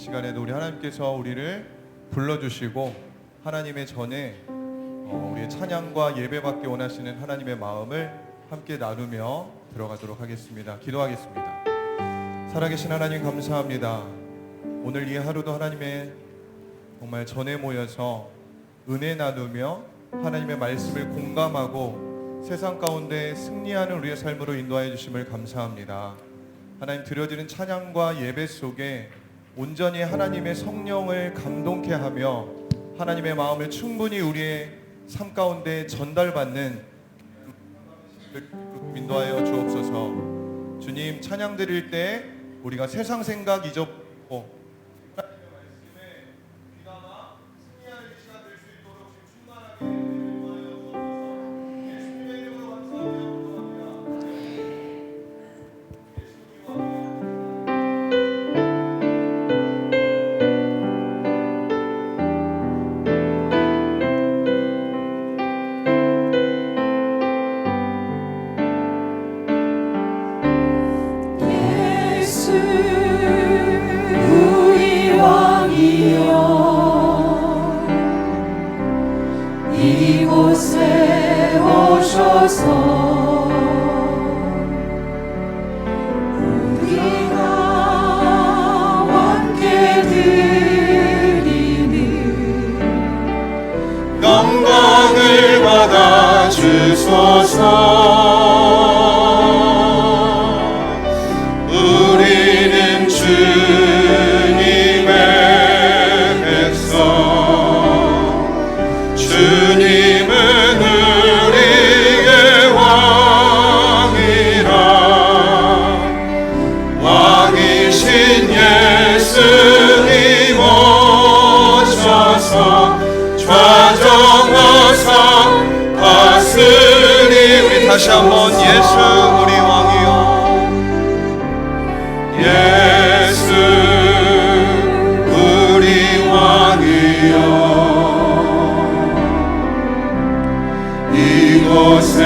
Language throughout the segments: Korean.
시간에도 우리 하나님께서 우리를 불러주시고 하나님의 전에 우리의 찬양과 예배받기 원하시는 하나님의 마음을 함께 나누며 들어가도록 하겠습니다. 기도하겠습니다. 살아계신 하나님 감사합니다. 오늘 이 하루도 하나님의 정말 전에 모여서 은혜 나누며 하나님의 말씀을 공감하고 세상 가운데 승리하는 우리의 삶으로 인도하여 주심을 감사합니다. 하나님, 드려지는 찬양과 예배 속에 온전히 하나님의 성령을 감동케 하며 하나님의 마음을 충분히 우리의 삶 가운데 전달받는 인도하여 주옵소서. 주님, 찬양 드릴 때 우리가 세상 생각 잊어버리고 하나님의 말씀에 귀담아 승리하는 시간 될 수 있도록 충만하게 인도하여 주옵소서. 예수님의 이름으로 감사하며 이곳에 오셔서 우리가 함께 드리는 영광을 받아 주소서. 우리는 주님의 백성, 주님은 우리의 왕이라. 왕이신 예수님 오셔서 좌정하사 다스리. 우리 다시 한번 예수 우리 왕이여, 예수 우리 왕이여, 이곳에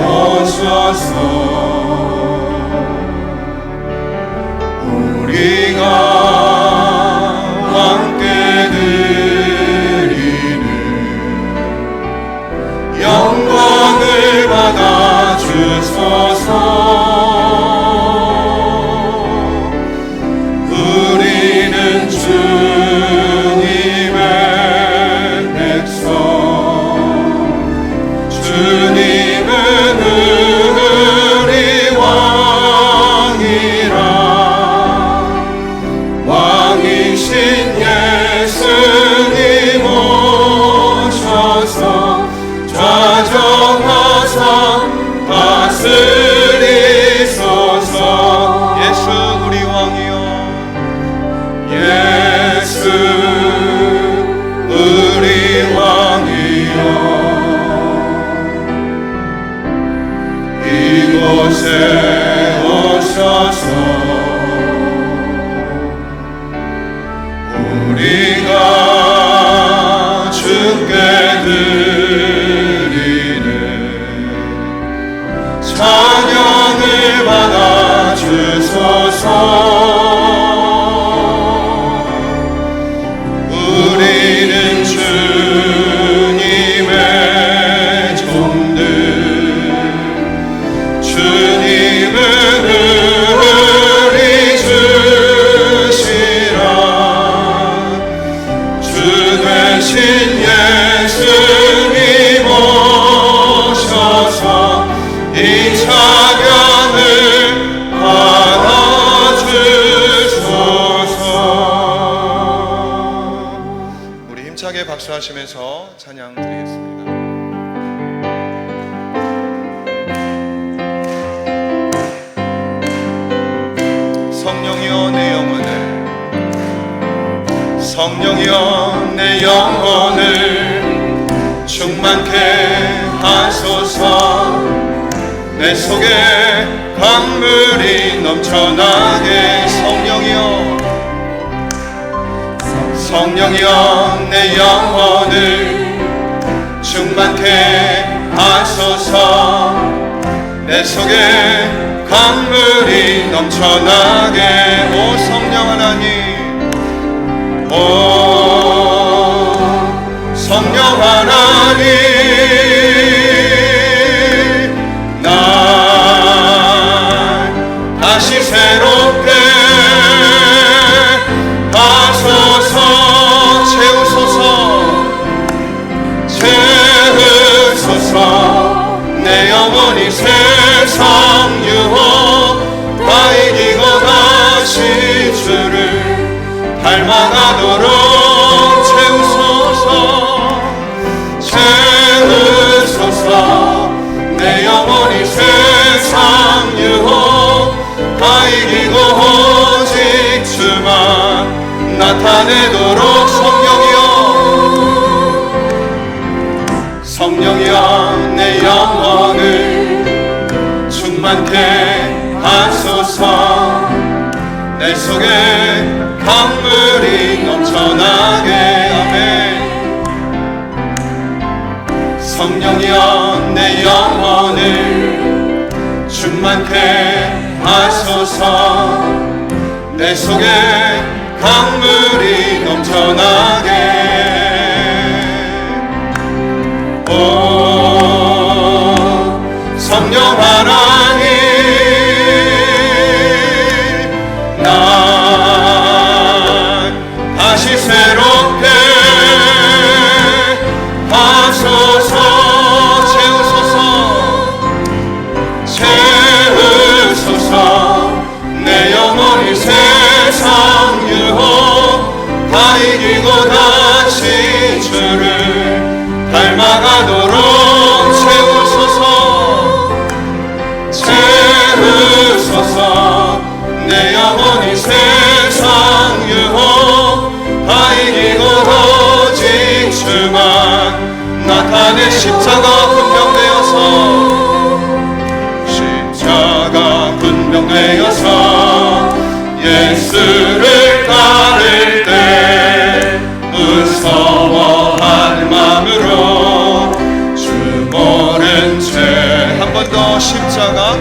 오셔서 우리가 함께 드리는 영광을 받아 주소서. 우리는 주님의 백성, 주님은 우리 왕이라. 왕이신 예수님 오셔서 좌정하사 다스리소서. 예수 우리 왕이여, 예수 우리 왕이여, 이곳에 오셔서 우리가 주께 드리는 찬양을 받아 주소서. 우리는 주님의 종들, 주님은 우리 주시라. 주 되신 예수님 오셔서 이 찬양을 받아주소서. 우리 힘차게 박수하시면서 찬양 드리겠습니다. 성령이여 내 영혼을, 성령이여 내 영혼을 충만케 하소서. 내 속에 강물이 넘쳐나게. 성령이여, 성령이여 내 영혼을 충만케 하소서. 내 속에 강물이 넘쳐나게. 오 성령 하나님, 닮아가도록 채우소서 채우소서 내 영혼이 세상 유혹 다 이기고 오직 주만 나타내도록 성령이여 내 영혼을 충만케 하소서 내 속에 강물이 넘쳐나게 아멘 성령이여 내 영혼을 충만케 하소서 내 속에 강물이 넘쳐나게 오 성령 하나님 날 다시 새롭게 하소서 채우소서 내 영혼이 세상 유혹 다 이기고 다시 주를 닮아가도록 채우소서 내 영혼이 세상 유혹 다 이기고 오직 주만 나타내 십자가 분명되어서 예수를 따를 때 무서워하는 마음으로 주 모른 채 한 번 더 십자가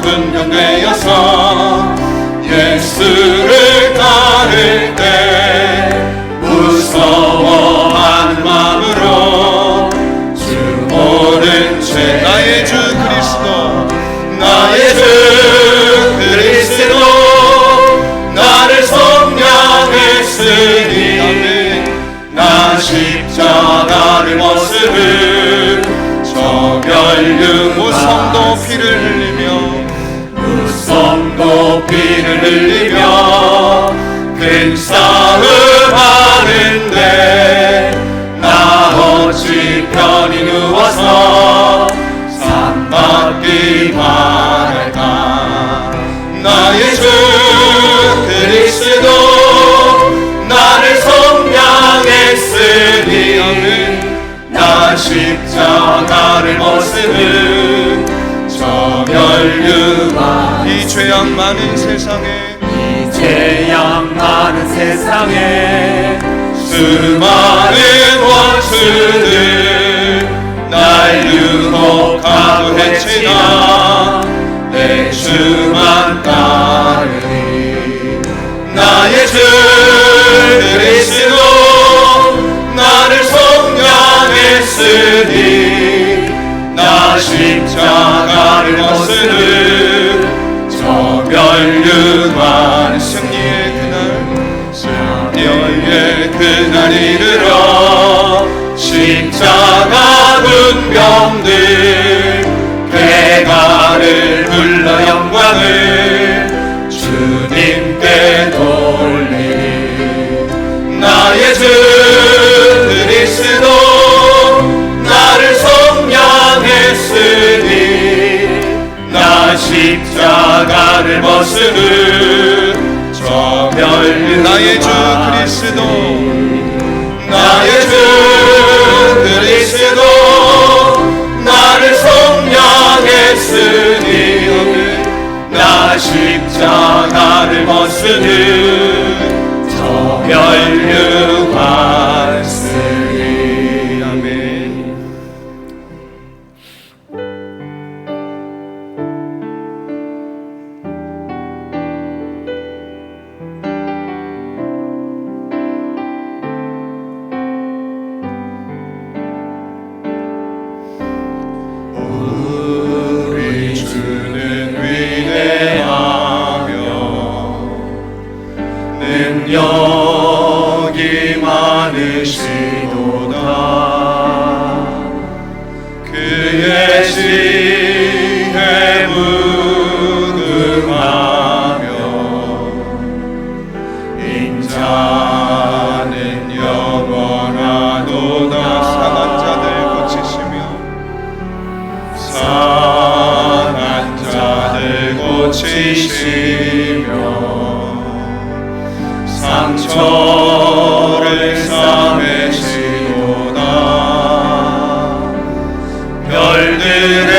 분명되어서 예수를 따를 때 무서워하는 마음으로 주 모른 채 나의 주 그리스도 나를 속량했으니 나 십자가를 모습을 저별류 무성도 피를 흘리며 큰 싸움 하는데 나 어찌 편히 누워서 상 받기만 할까 나의 주 그리스도 나를 속량했으니 나 십자가를 모습은 저멸류관 이 죄악 많은 세상에 수많은 원수들 날 유혹하고 해치나 내 주만 따르니 나의 주 그리스도 나를 속량했으니 나 십자가를 벗으는 저멸류관 승리의 그날 이르러 십자가 군병들 대가를 불러 영광을 주님께 돌리니 나의 주 그리스도 나를 속량했으니 나 십자가를 벗으는 저멸류 나의 주 그리스도 나의 주 그리스도 나를 속량했으니 나 십자가를 벗으는 저멸류관 쓰리 아멘 능력이 많으시도다 그의 지혜 무궁하며 저를 삼으시도다. 별들의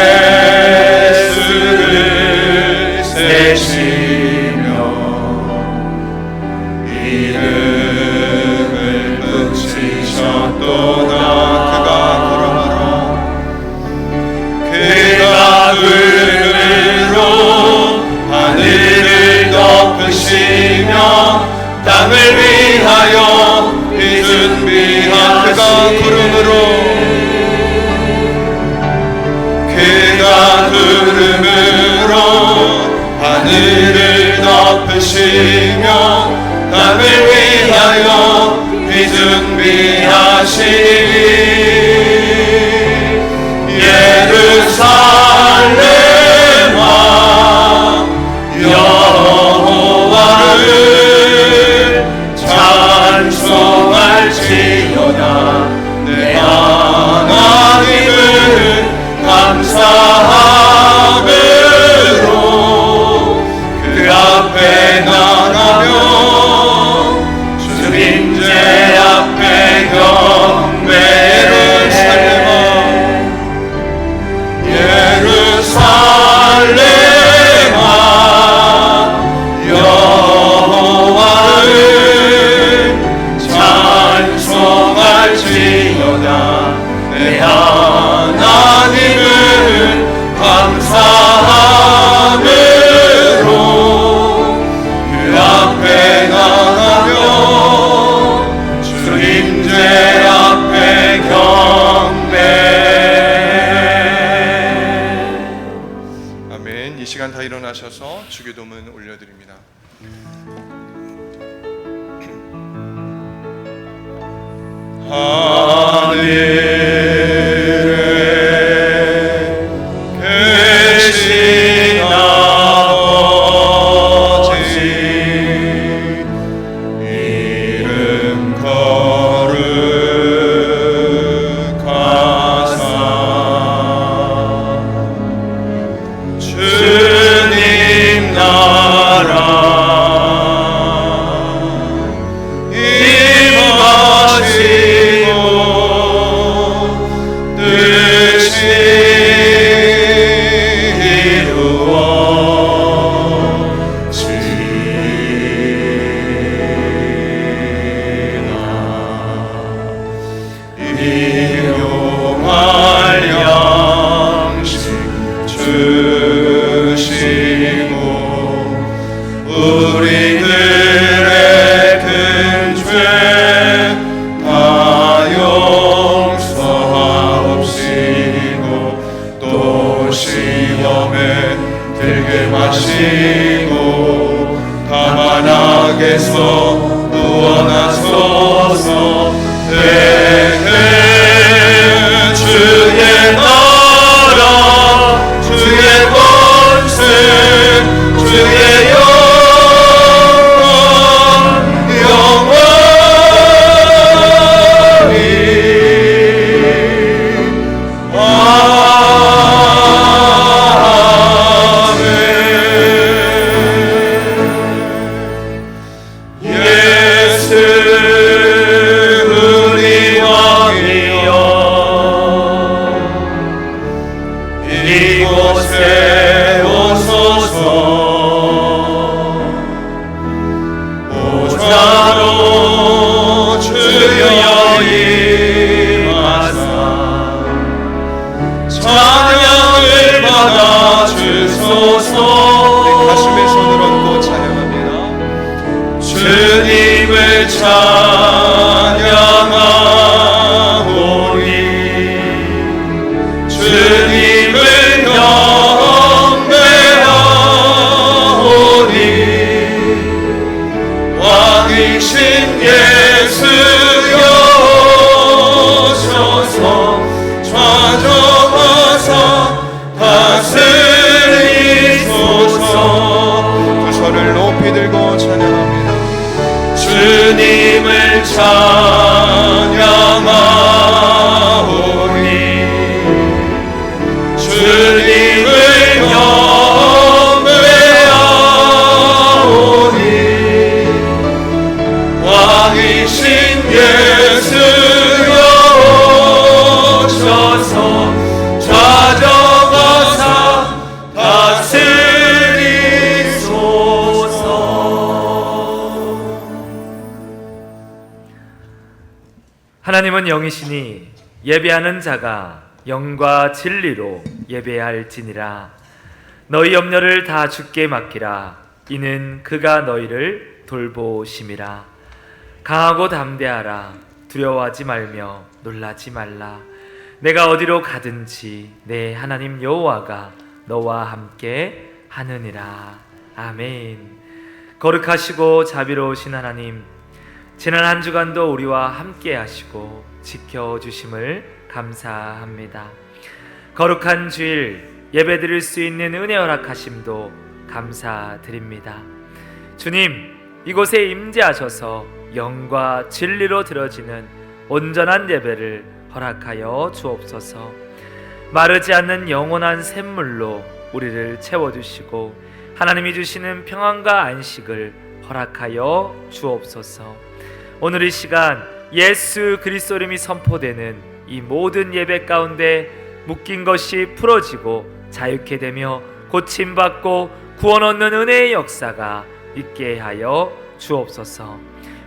수를 세시며 이름을 붙이셨도다. 그가 구름으로 하늘을 덮으시며 땅을 위하여 비준비한 그가 구름으로 하늘을 덮으시며 땅을 위하여 비준비하시니 예루살렘아 여호와를 찬송할지어다. 내 하나님을 감사함으로 그 앞에 나가며 주님제 앞에 경배를 살려마. 예루살렘아 여호와를 찬송할지어다. 내 하나님을 감사함으로 그 앞에 나가며 주님제 앞에 경배. 아멘. 이 시간 다 일어나셔서 주기도문 올려드립니다. 하늘에 계신 아버지 이름 거룩하사 주님 나라 우리들의 큰 죄 다 용서하옵시고 또 시험에 들게 마시고 다만 악에서 구원하소서. 주의 나라 주의 권세 주의 이곳에 오소서. 보좌로 주여 임하사 찬양을 받아 주소서. 가슴에 손을 얹고 찬양합니다. 주님을 찬양하오니 주님을 경배하오니 왕이신 예수여 오셔서 좌정하사 다스리소서. 두 손을 높이 들고 찬양합니다. 주님을 찬양하오니 주님을 경배하오니 왕 예수여 오셔서 찾아가사 다스리소서. 하나님은 영이시니 예배하는 자가 영과 진리로 예배할지니라. 너희 염려를 다 주께 맡기라. 이는 그가 너희를 돌보심이라. 강하고 담대하라. 두려워하지 말며 놀라지 말라. 내가 어디로 가든지 내 하나님 여호와가 너와 함께 하느니라. 아멘. 거룩하시고 자비로우신 하나님, 지난 한 주간도 우리와 함께 하시고 지켜주심을 감사합니다. 거룩한 주일 예배드릴 수 있는 은혜 허락하심도 감사드립니다. 주님, 이곳에 임재하셔서 영과 진리로 드려지는 온전한 예배를 허락하여 주옵소서. 마르지 않는 영원한 샘물로 우리를 채워주시고 하나님이 주시는 평안과 안식을 허락하여 주옵소서. 오늘 이 시간 예수 그리스도 이름이 선포되는 이 모든 예배 가운데 묶인 것이 풀어지고 자유케 되며 고침받고 구원 얻는 은혜의 역사가 있게 하여 주옵소서.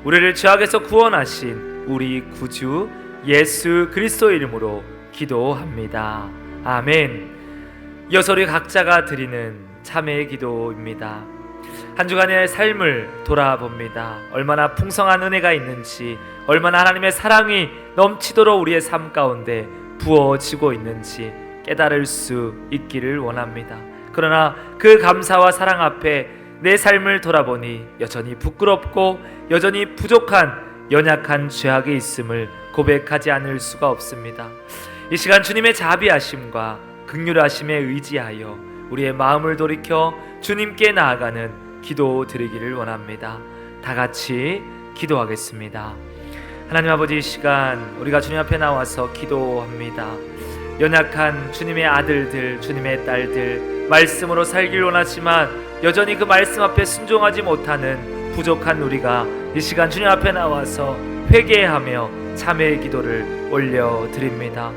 우리를 죄악에서 구원하신 우리 구주 예수 그리스도 이름으로 기도합니다. 아멘. 이어서 우리 각자가 드리는 참회의 기도입니다. 한 주간의 삶을 돌아봅니다. 얼마나 풍성한 은혜가 있는지, 얼마나 하나님의 사랑이 넘치도록 우리의 삶 가운데 부어지고 있는지 깨달을 수 있기를 원합니다. 그러나 그 감사와 사랑 앞에 내 삶을 돌아보니 여전히 부끄럽고 여전히 부족한 연약한 죄악이 있음을 고백하지 않을 수가 없습니다. 이 시간 주님의 자비하심과 긍휼하심에 의지하여 우리의 마음을 돌이켜 주님께 나아가는 기도 드리기를 원합니다. 다 같이 기도하겠습니다. 하나님 아버지, 이 시간 우리가 주님 앞에 나와서 기도합니다. 연약한 주님의 아들들, 주님의 딸들, 말씀으로 살길 원하지만 여전히 그 말씀 앞에 순종하지 못하는 부족한 우리가 이 시간 주님 앞에 나와서 회개하며 참회의 기도를 올려드립니다.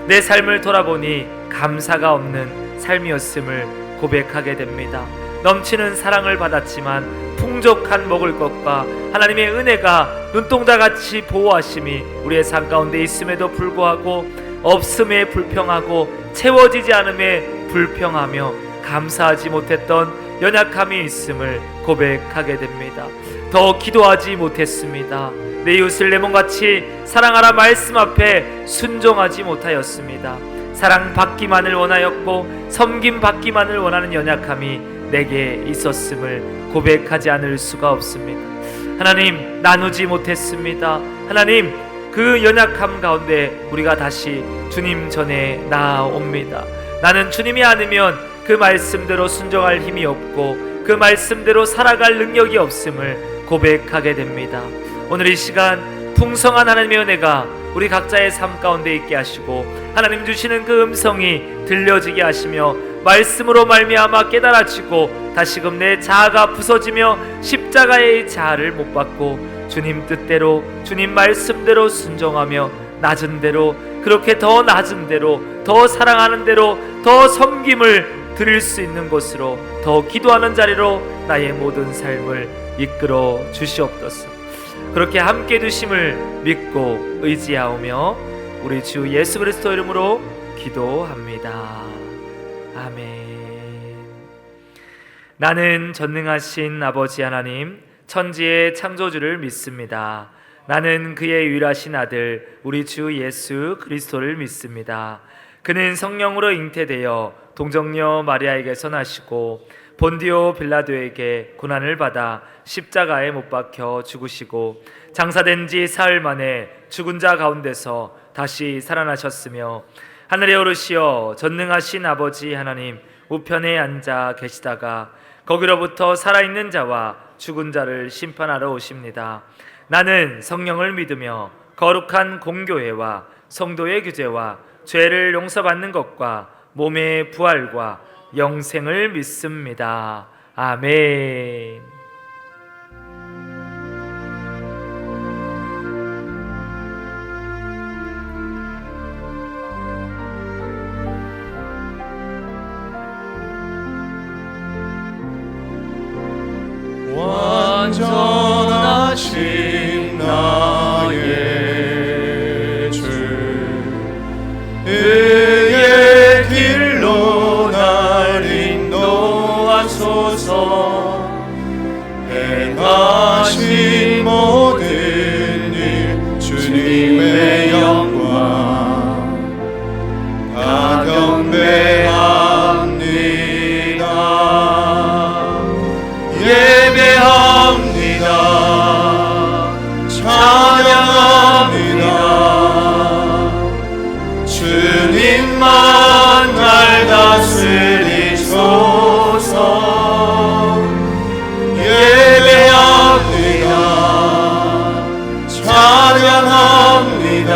내 삶을 돌아보니 감사가 없는 삶이었음을 고백하게 됩니다. 넘치는 사랑을 받았지만 풍족한 먹을 것과 하나님의 은혜가 눈동자같이 보호하심이 우리의 삶 가운데 있음에도 불구하고 없음에 불평하고 채워지지 않음에 불평하며 감사하지 못했던 연약함이 있음을 고백하게 됩니다. 더 기도하지 못했습니다. 내 이웃을 내 몸같이 사랑하라 말씀 앞에 순종하지 못하였습니다. 사랑받기만을 원하였고 섬김받기만을 원하는 연약함이 내게 있었음을 고백하지 않을 수가 없습니다. 하나님, 나누지 못했습니다. 하나님, 그 연약함 가운데 우리가 다시 주님 전에 나아옵니다. 나는 주님이 아니면 그 말씀대로 순종할 힘이 없고 그 말씀대로 살아갈 능력이 없음을 고백하게 됩니다. 오늘 이 시간 풍성한 하나님의 은혜가 우리 각자의 삶 가운데 있게 하시고 하나님 주시는 그 음성이 들려지게 하시며 말씀으로 말미암아 깨달아지고 다시금 내 자아가 부서지며 십자가의 자아를 못 받고 주님 뜻대로 주님 말씀대로 순종하며 낮은 대로, 그렇게 더 낮은 대로, 더 사랑하는 대로, 더 섬김을 드릴 수 있는 곳으로, 더 기도하는 자리로 나의 모든 삶을 이끌어 주시옵소서. 그렇게 함께 두심을 믿고 의지하오며 우리 주 예수 그리스도 이름으로 기도합니다. 아멘. 나는 전능하신 아버지 하나님, 천지의 창조주를 믿습니다. 나는 그의 유일하신 아들 우리 주 예수 그리스도를 믿습니다. 그는 성령으로 잉태되어 동정녀 마리아에게서 나시고 본디오 빌라도에게 고난을 받아 십자가에 못 박혀 죽으시고 장사된 지 사흘 만에 죽은 자 가운데서 다시 살아나셨으며 하늘에 오르시어 전능하신 아버지 하나님 우편에 앉아 계시다가 거기로부터 살아있는 자와 죽은 자를 심판하러 오십니다. 나는 성령을 믿으며 거룩한 공교회와 성도의 규제와 죄를 용서받는 것과 몸의 부활과 영생을 믿습니다. 아멘. 완전하신 나의 주 의의 길로 날 인도하소서. 행하신 모든 일 주님의 영광 다 경배합니다. 예배합니다. 찬양합니다. 주님만 날 다스리소서. 예배합니다. 찬양합니다.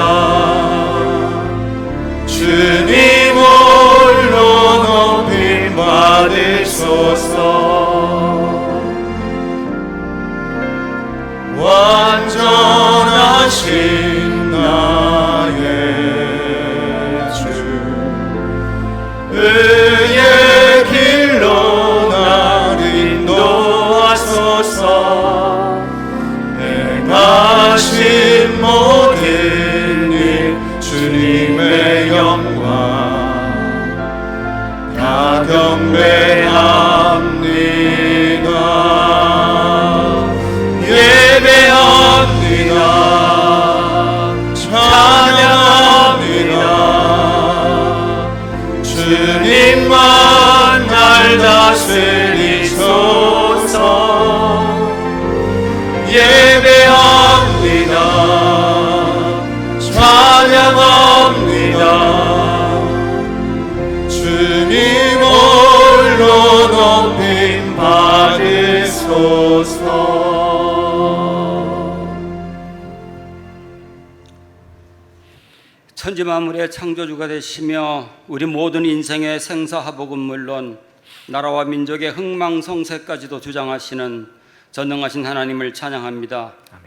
주님 홀로 높임 받으소서. 완전하신 나의 주 의의 길로 날 인도하소서. 행하신 모든 일 주님의 영광 다 경배합니다. 예배합니다. 찬양합니다. 주님만 날 다스리소서. 예배합니다. 찬양합니다. 주님 홀로 높임 받으소서. 천지 만물의 창조주가 되시며 우리 모든 인생의 생사화복은 물론 나라와 민족의 흥망성쇠까지도 주장하시는 전능하신 하나님을 찬양합니다. 아멘.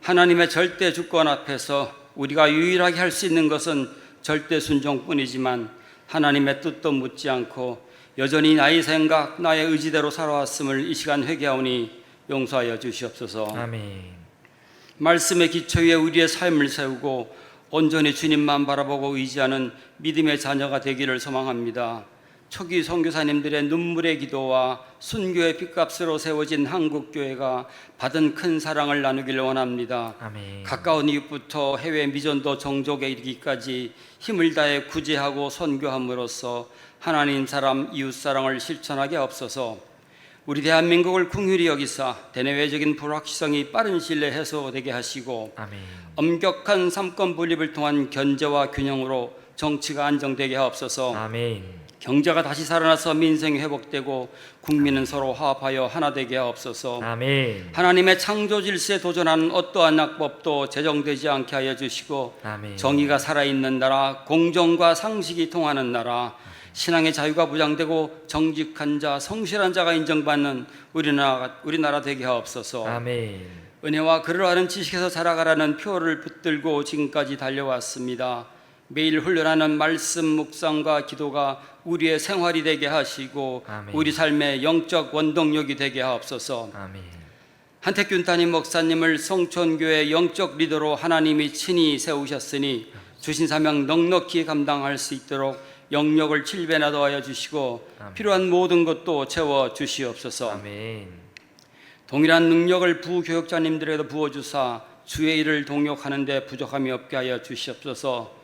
하나님의 절대 주권 앞에서 우리가 유일하게 할 수 있는 것은 절대 순종뿐이지만 하나님의 뜻도 묻지 않고 여전히 나의 생각, 나의 의지대로 살아왔음을 이 시간 회개하오니 용서하여 주시옵소서. 아멘. 말씀의 기초 위에 우리의 삶을 세우고 온전히 주님만 바라보고 의지하는 믿음의 자녀가 되기를 소망합니다. 초기 선교사님들의 눈물의 기도와 순교의 핏값으로 세워진 한국교회가 받은 큰 사랑을 나누길 원합니다. 아멘. 가까운 이웃부터 해외 미전도 종족에 이르기까지 힘을 다해 구제하고 선교함으로써 하나님 사람 이웃 사랑을 실천하게 없어서 우리 대한민국을 긍휼히 여기사 대내외적인 불확실성이 빠른 시일 내에 해소되게 하시고 아멘. 엄격한 삼권 분립을 통한 견제와 균형으로 정치가 안정되게 하옵소서. 아멘. 경제가 다시 살아나서 민생이 회복되고 국민은 서로 화합하여 하나 되게 하옵소서. 아멘. 하나님의 창조 질서에 도전하는 어떠한 악법도 제정되지 않게 하여 주시고 아멘. 정의가 살아있는 나라, 공정과 상식이 통하는 나라, 신앙의 자유가 보장되고 정직한 자, 성실한 자가 인정받는 우리나라 되게 하옵소서. 아멘. 은혜와 그러한 지식에서 자라가라는 표를 붙들고 지금까지 달려왔습니다. 매일 훈련하는 말씀 묵상과 기도가 우리의 생활이 되게 하시고 아멘. 우리 삶의 영적 원동력이 되게 하옵소서. 아멘. 한택균 담임 목사님을 성촌교회 영적 리더로 하나님이 친히 세우셨으니 주신 사명 넉넉히 감당할 수 있도록 영역을 7배나 더하여 주시고 아멘. 필요한 모든 것도 채워 주시옵소서. 아멘. 동일한 능력을 부교육자님들에도 부어주사 주의 일을 동역하는 데 부족함이 없게 하여 주시옵소서.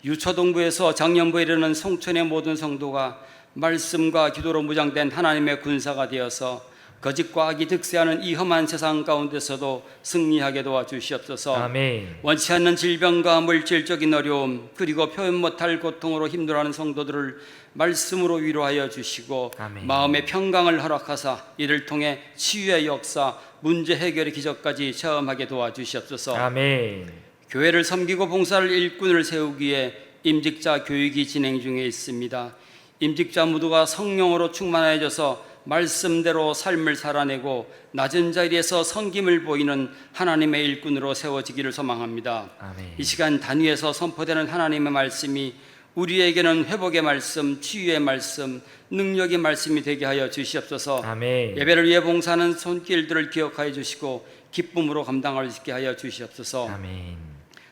유초동부에서 작년부에 이르는 송촌의 모든 성도가 말씀과 기도로 무장된 하나님의 군사가 되어서 거짓과 악이 득세하는 이 험한 세상 가운데서도 승리하게 도와주시옵소서. 아멘. 원치 않는 질병과 물질적인 어려움 그리고 표현 못할 고통으로 힘들어하는 성도들을 말씀으로 위로하여 주시고 아멘. 마음의 평강을 허락하사 이를 통해 치유의 역사, 문제 해결의 기적까지 체험하게 도와주시옵소서. 아멘. 교회를 섬기고 봉사할 일꾼을 세우기에 임직자 교육이 진행 중에 있습니다. 임직자 모두가 성령으로 충만해져서 말씀대로 삶을 살아내고 낮은 자리에서 섬김을 보이는 하나님의 일꾼으로 세워지기를 소망합니다. 아멘. 이 시간 단위에서 선포되는 하나님의 말씀이 우리에게는 회복의 말씀, 치유의 말씀, 능력의 말씀이 되게 하여 주시옵소서. 아멘. 예배를 위해 봉사하는 손길들을 기억하여 주시고 기쁨으로 감당할 수 있게 하여 주시옵소서. 아멘.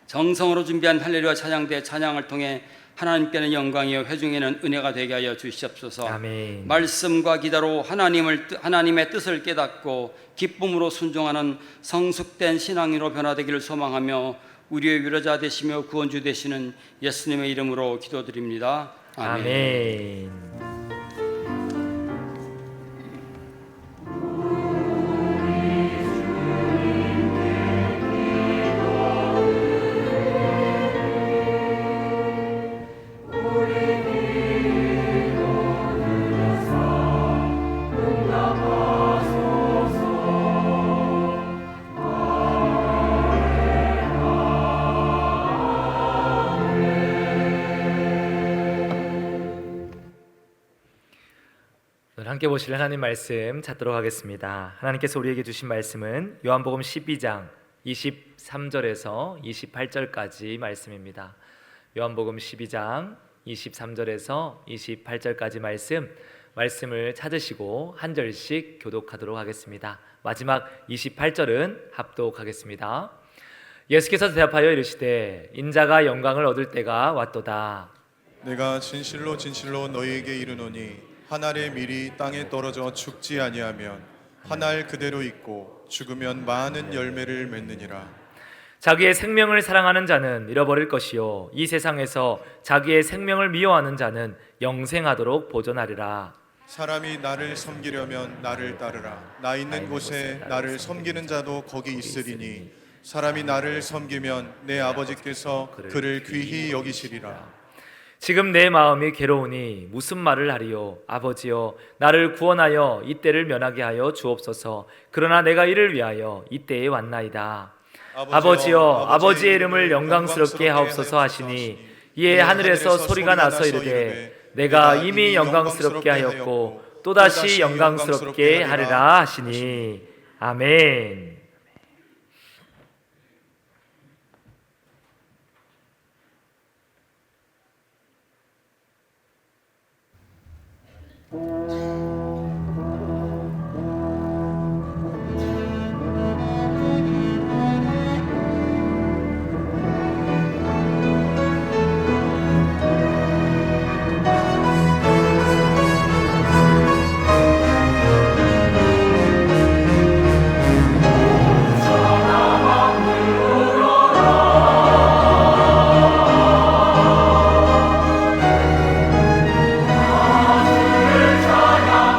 정성으로 준비한 할렐루야 찬양대 찬양을 통해 하나님께는 영광이요 회중에는 은혜가 되게 하여 주시옵소서. 아멘. 말씀과 기도로 하나님의 뜻을 깨닫고 기쁨으로 순종하는 성숙된 신앙인으로 변화되기를 소망하며 우리의 위로자 되시며 구원주 되시는 예수님의 이름으로 기도드립니다. 아멘. 아멘. 오늘 함께 보실 하나님 말씀 찾도록 하겠습니다. 하나님께서 우리에게 주신 말씀은 요한복음 12장 23절에서 28절까지 말씀입니다. 요한복음 12장 23절에서 28절까지 말씀을 찾으시고 한 절씩 교독하도록 하겠습니다. 마지막 28절은 합독하겠습니다. 예수께서 대답하여 이르시되 인자가 영광을 얻을 때가 왔도다. 내가 진실로 진실로 너희에게 이르노니 한 알의 밀이 땅에 떨어져 죽지 아니하면 한 알 그대로 있고 죽으면 많은 열매를 맺느니라. 자기의 생명을 사랑하는 자는 잃어버릴 것이요 이 세상에서 자기의 생명을 미워하는 자는 영생하도록 보존하리라. 사람이 나를 섬기려면 나를 따르라. 나 있는 곳에 나를 섬기는 자도 거기 있으리니 사람이 나를 섬기면 내 아버지께서 그를 귀히 여기시리라. 지금 내 마음이 괴로우니 무슨 말을 하리요. 아버지여 나를 구원하여 이때를 면하게 하여 주옵소서. 그러나 내가 이를 위하여 이때에 왔나이다. 아버지여 아버지의 이름을 영광스럽게 하옵소서 하시니 이에 하늘에서 소리가 나서 이르되 내가 이미 영광스럽게 하였고 또다시 영광스럽게 하리라 하시니 아멘. 찬양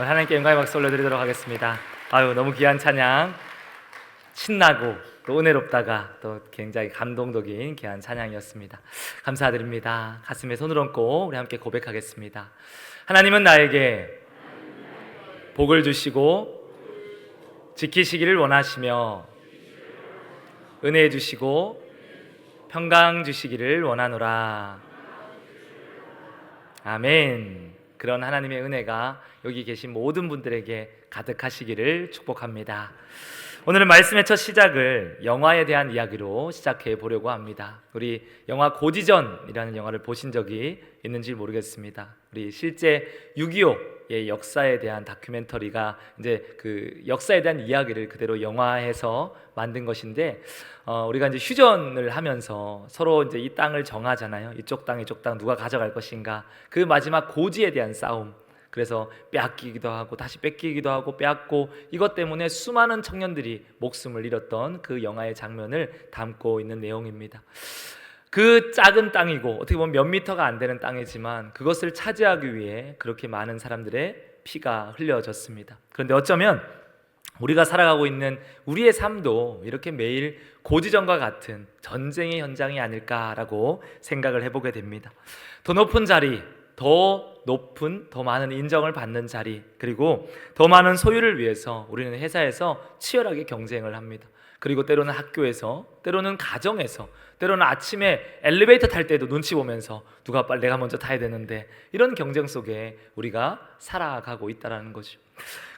하나님께 영광의 박수 올려드리도록 하겠습니다. 아유, 너무 귀한 찬양, 신나고 또 은혜롭다가 또 굉장히 감동적인 귀한 찬양이었습니다. 감사드립니다. 가슴에 손을 얹고 우리 함께 고백하겠습니다. 하나님은 나에게 복을 주시고 지키시기를 원하시며 은혜 주시고 평강 주시기를 원하노라. 아멘. 그런 하나님의 은혜가 여기 계신 모든 분들에게 가득하시기를 축복합니다. 오늘은 말씀의 첫 시작을 영화에 대한 이야기로 시작해 보려고 합니다. 우리 영화 고지전이라는 영화를 보신 적이 있는지 모르겠습니다. 우리 실제 6.25의 역사에 대한 다큐멘터리가 이제 그 역사에 대한 이야기를 그대로 영화에서 만든 것인데, 우리가 이제 휴전을 하면서 서로 이제 이 땅을 정하잖아요. 이쪽 땅 누가 가져갈 것인가. 그 마지막 고지에 대한 싸움. 그래서 빼앗기기도 하고 다시 뺏기기도 하고 빼앗고, 이것 때문에 수많은 청년들이 목숨을 잃었던 그 영화의 장면을 담고 있는 내용입니다. 그 작은 땅이고 어떻게 보면 몇 미터가 안 되는 땅이지만 그것을 차지하기 위해 그렇게 많은 사람들의 피가 흘려졌습니다. 그런데 어쩌면 우리가 살아가고 있는 우리의 삶도 이렇게 매일 고지전과 같은 전쟁의 현장이 아닐까라고 생각을 해보게 됩니다. 더 높은 자리, 더 많은 인정을 받는 자리, 그리고 더 많은 소유를 위해서 우리는 회사에서 치열하게 경쟁을 합니다. 그리고 때로는 학교에서, 때로는 가정에서, 때로는 아침에 엘리베이터 탈 때도 눈치 보면서 누가 빨리 내가 먼저 타야 되는데, 이런 경쟁 속에 우리가 살아가고 있다는 거죠.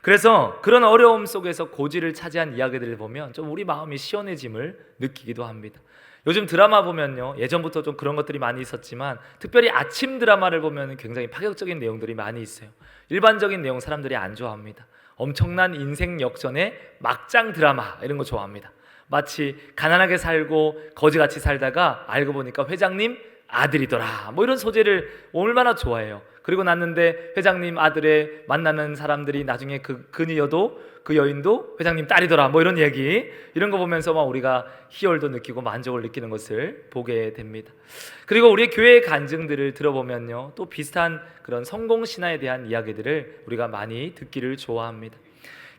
그래서 그런 어려움 속에서 고지를 차지한 이야기들을 보면 좀 우리 마음이 시원해짐을 느끼기도 합니다. 요즘 드라마 보면요, 예전부터 좀 그런 것들이 많이 있었지만 특별히 아침 드라마를 보면 굉장히 파격적인 내용들이 많이 있어요. 일반적인 내용 사람들이 안 좋아합니다. 엄청난 인생 역전의 막장 드라마 이런 거 좋아합니다. 마치 가난하게 살고 거지같이 살다가 알고 보니까 회장님 아들이더라, 뭐 이런 소재를 얼마나 좋아해요. 그리고 났는데 회장님 아들의 만나는 사람들이 나중에 그녀도 그 여인도 회장님 딸이더라, 뭐 이런 얘기, 이런 거 보면서 막 우리가 희열도 느끼고 만족을 느끼는 것을 보게 됩니다. 그리고 우리 교회의 간증들을 들어보면요, 또 비슷한 그런 성공 신화에 대한 이야기들을 우리가 많이 듣기를 좋아합니다.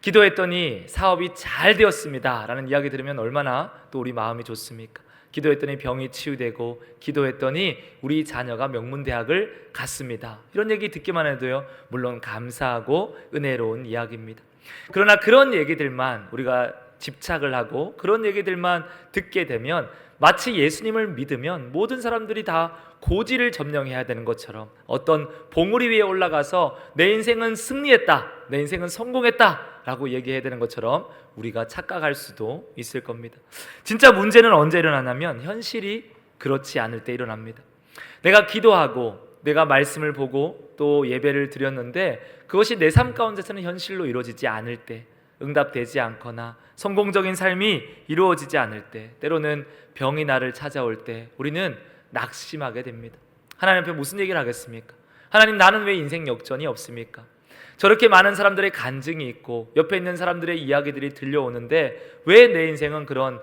기도했더니 사업이 잘 되었습니다 라는 이야기 들으면 얼마나 또 우리 마음이 좋습니까? 기도했더니 병이 치유되고, 기도했더니 우리 자녀가 명문대학을 갔습니다. 이런 얘기 듣기만 해도요, 물론 감사하고 은혜로운 이야기입니다. 그러나 그런 얘기들만 우리가 집착을 하고 그런 얘기들만 듣게 되면 마치 예수님을 믿으면 모든 사람들이 다 고지를 점령해야 되는 것처럼, 어떤 봉우리 위에 올라가서 내 인생은 승리했다, 내 인생은 성공했다 라고 얘기해야 되는 것처럼 우리가 착각할 수도 있을 겁니다. 진짜 문제는 언제 일어나냐면 현실이 그렇지 않을 때 일어납니다. 내가 기도하고 내가 말씀을 보고 또 예배를 드렸는데 그것이 내 삶 가운데서는 현실로 이루어지지 않을 때, 응답되지 않거나 성공적인 삶이 이루어지지 않을 때, 때로는 병이 나를 찾아올 때 우리는 낙심하게 됩니다. 하나님 앞에 무슨 얘기를 하겠습니까? 하나님, 나는 왜 인생 역전이 없습니까? 저렇게 많은 사람들의 간증이 있고 옆에 있는 사람들의 이야기들이 들려오는데 왜 내 인생은 그런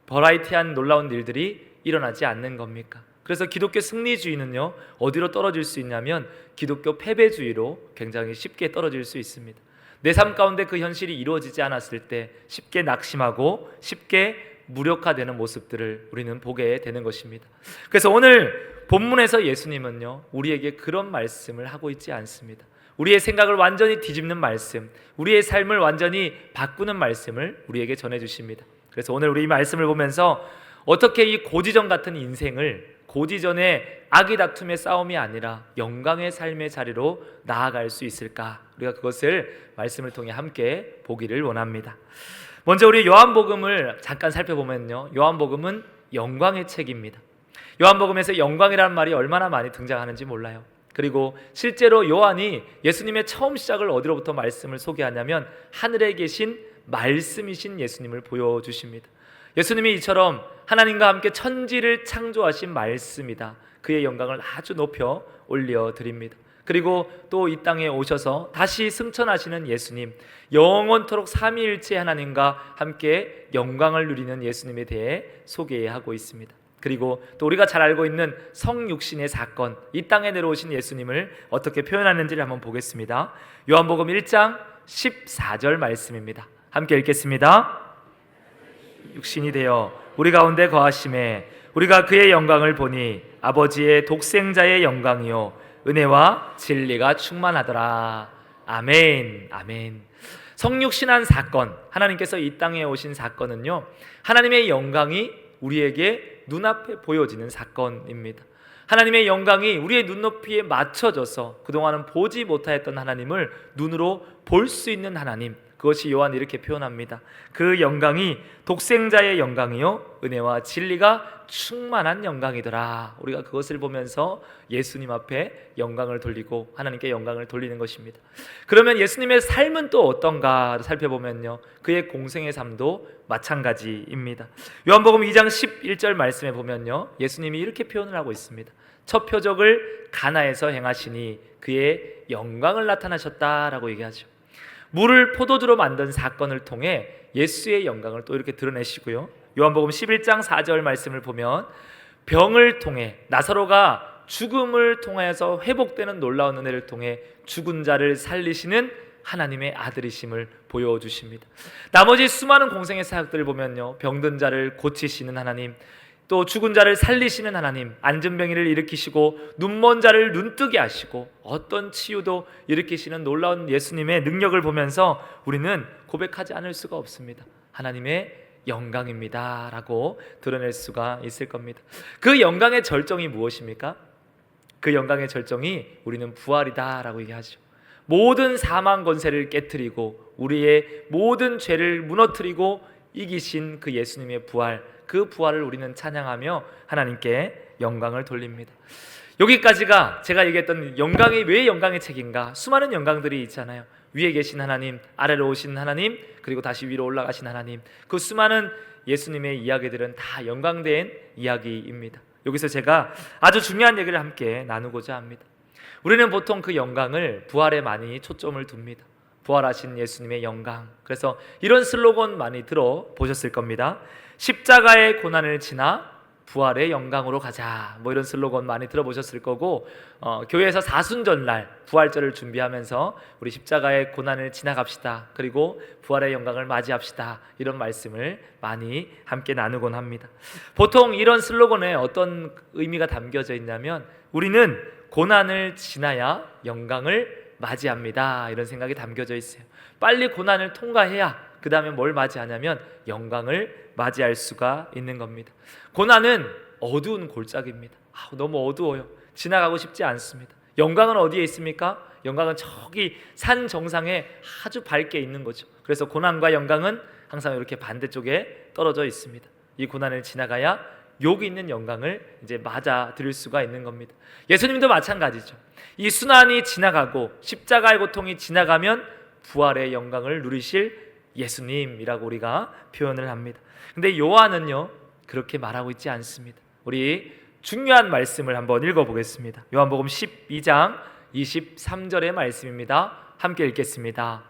버라이티한 놀라운 일들이 일어나지 않는 겁니까? 그래서 기독교 승리주의는요, 어디로 떨어질 수 있냐면 기독교 패배주의로 굉장히 쉽게 떨어질 수 있습니다. 내 삶 가운데 그 현실이 이루어지지 않았을 때 쉽게 낙심하고 쉽게 무력화되는 모습들을 우리는 보게 되는 것입니다. 그래서 오늘 본문에서 예수님은요, 우리에게 그런 말씀을 하고 있지 않습니다. 우리의 생각을 완전히 뒤집는 말씀, 우리의 삶을 완전히 바꾸는 말씀을 우리에게 전해주십니다. 그래서 오늘 우리 이 말씀을 보면서 어떻게 이 고지전 같은 인생을, 고지전의 악의 다툼의 싸움이 아니라 영광의 삶의 자리로 나아갈 수 있을까? 우리가 그것을 말씀을 통해 함께 보기를 원합니다. 먼저 우리 요한복음을 잠깐 살펴보면요, 요한복음은 영광의 책입니다. 요한복음에서 영광이라는 말이 얼마나 많이 등장하는지 몰라요. 그리고 실제로 요한이 예수님의 처음 시작을 어디로부터 말씀을 소개하냐면 하늘에 계신 말씀이신 예수님을 보여주십니다. 예수님이 이처럼 하나님과 함께 천지를 창조하신 말씀이다, 그의 영광을 아주 높여 올려드립니다. 그리고 또 이 땅에 오셔서 다시 승천하시는 예수님, 영원토록 삼위일체 하나님과 함께 영광을 누리는 예수님에 대해 소개하고 있습니다. 그리고 또 우리가 잘 알고 있는 성육신의 사건, 이 땅에 내려오신 예수님을 어떻게 표현하는지를 한번 보겠습니다. 요한복음 1장 14절 말씀입니다. 함께 읽겠습니다. 육신이 되어 우리 가운데 거하심에 우리가 그의 영광을 보니 아버지의 독생자의 영광이요 은혜와 진리가 충만하더라. 아멘. 아멘. 성육신한 사건, 하나님께서 이 땅에 오신 사건은요, 하나님의 영광이 우리에게 눈앞에 보여지는 사건입니다. 하나님의 영광이 우리의 눈높이에 맞춰져서 그동안은 보지 못하였던 하나님을 눈으로 볼 수 있는 하나님, 그것이 요한 이렇게 표현합니다. 그 영광이 독생자의 영광이요 은혜와 진리가 충만한 영광이더라. 우리가 그것을 보면서 예수님 앞에 영광을 돌리고 하나님께 영광을 돌리는 것입니다. 그러면 예수님의 삶은 또 어떤가 살펴보면요, 그의 공생의 삶도 마찬가지입니다. 요한복음 2장 11절 말씀에 보면요, 예수님이 이렇게 표현을 하고 있습니다. 첫 표적을 가나에서 행하시니 그의 영광을 나타나셨다라고 얘기하죠. 물을 포도주로 만든 사건을 통해 예수의 영광을 또 이렇게 드러내시고요, 요한복음 11장 4절 말씀을 보면 병을 통해 나사로가 죽음을 통해서 회복되는 놀라운 은혜를 통해 죽은 자를 살리시는 하나님의 아들이심을 보여주십니다. 나머지 수많은 공생의 사역들을 보면요, 병든 자를 고치시는 하나님, 또 죽은 자를 살리시는 하나님, 앉은병이를 일으키시고 눈먼 자를 눈뜨게 하시고 어떤 치유도 일으키시는 놀라운 예수님의 능력을 보면서 우리는 고백하지 않을 수가 없습니다. 하나님의 영광입니다 라고 드러낼 수가 있을 겁니다. 그 영광의 절정이 무엇입니까? 그 영광의 절정이 우리는 부활이다 라고 얘기하죠. 모든 사망 권세를 깨트리고 우리의 모든 죄를 무너뜨리고 이기신 그 예수님의 부활, 그 부활을 우리는 찬양하며 하나님께 영광을 돌립니다. 여기까지가 제가 얘기했던 영광이 왜 영광의 책인가? 수많은 영광들이 있잖아요. 위에 계신 하나님, 아래로 오신 하나님, 그리고 다시 위로 올라가신 하나님, 그 수많은 예수님의 이야기들은 다 영광된 이야기입니다. 여기서 제가 아주 중요한 얘기를 함께 나누고자 합니다. 우리는 보통 그 영광을 부활에 많이 초점을 둡니다. 부활하신 예수님의 영광. 그래서 이런 슬로건 많이 들어보셨을 겁니다. 십자가의 고난을 지나 부활의 영광으로 가자, 뭐 이런 슬로건 많이 들어보셨을 거고, 교회에서 사순절날 부활절을 준비하면서 우리 십자가의 고난을 지나갑시다, 그리고 부활의 영광을 맞이합시다, 이런 말씀을 많이 함께 나누곤 합니다. 보통 이런 슬로건에 어떤 의미가 담겨져 있냐면 우리는 고난을 지나야 영광을 맞이합니다, 이런 생각이 담겨져 있어요. 빨리 고난을 통과해야 그 다음에 뭘 맞이하냐면 영광을 맞이할 수가 있는 겁니다. 고난은 어두운 골짜기입니다. 너무 어두워요. 지나가고 싶지 않습니다. 영광은 어디에 있습니까? 영광은 저기 산 정상에 아주 밝게 있는 거죠. 그래서 고난과 영광은 항상 이렇게 반대쪽에 떨어져 있습니다. 이 고난을 지나가야 여기 있는 영광을 이제 맞아 들을 수가 있는 겁니다. 예수님도 마찬가지죠. 이 순환이 지나가고 십자가의 고통이 지나가면 부활의 영광을 누리실 예수님이라고 우리가 표현을 합니다. 근데 요한은요, 그렇게 말하고 있지 않습니다. 우리 중요한 말씀을 한번 읽어보겠습니다. 요한복음 12장 23절의 말씀입니다. 함께 읽겠습니다.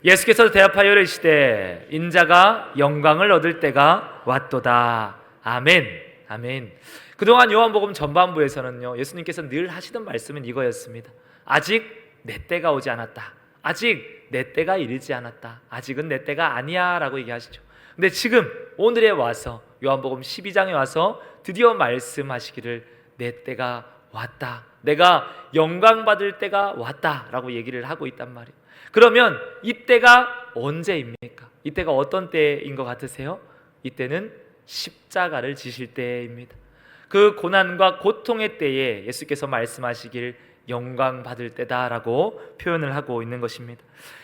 예수께서 대답하여 이르시되 인자가 영광을 얻을 때가 왔도다. 아멘. 아멘. 그동안 요한복음 전반부에서는요, 예수님께서 늘 하시던 말씀은 이거였습니다. 아직 내 때가 오지 않았다. 아직 내 때가 이르지 않았다. 아직은 내 때가 아니야 라고 얘기하시죠. 근데 지금 오늘에 와서 요한복음 12장에 와서 드디어 말씀하시기를 내 때가 왔다, 내가 영광 받을 때가 왔다 라고 얘기를 하고 있단 말이에요. 그러면 이 때가 언제입니까? 이 때가 어떤 때인 것 같으세요? 이때는 십자가를 지실 때입니다. 그 고난과 고통의 때에 예수께서 말씀하시길 영광 받을 때다라고 표현을 하고 있는 것입니다.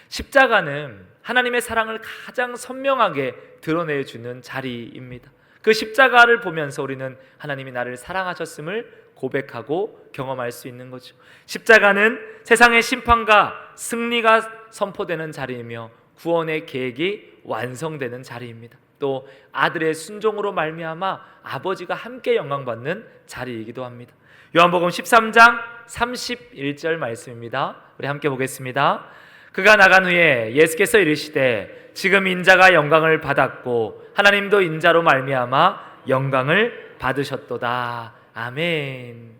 십자가는 하나님의 사랑을 가장 선명하게 드러내주는 자리입니다. 그 십자가를 보면서 우리는 하나님이 나를 사랑하셨음을 고백하고 경험할 수 있는 거죠. 십자가는 세상의 심판과 승리가 선포되는 자리이며 구원의 계획이 완성되는 자리입니다. 또 아들의 순종으로 말미암아 아버지가 함께 영광받는 자리이기도 합니다. 요한복음 13장 31절 말씀입니다. 우리 함께 보겠습니다. 그가 나간 후에 예수께서 이르시되 지금 인자가 영광을 받았고 하나님도 인자로 말미암아 영광을 받으셨도다. 아멘.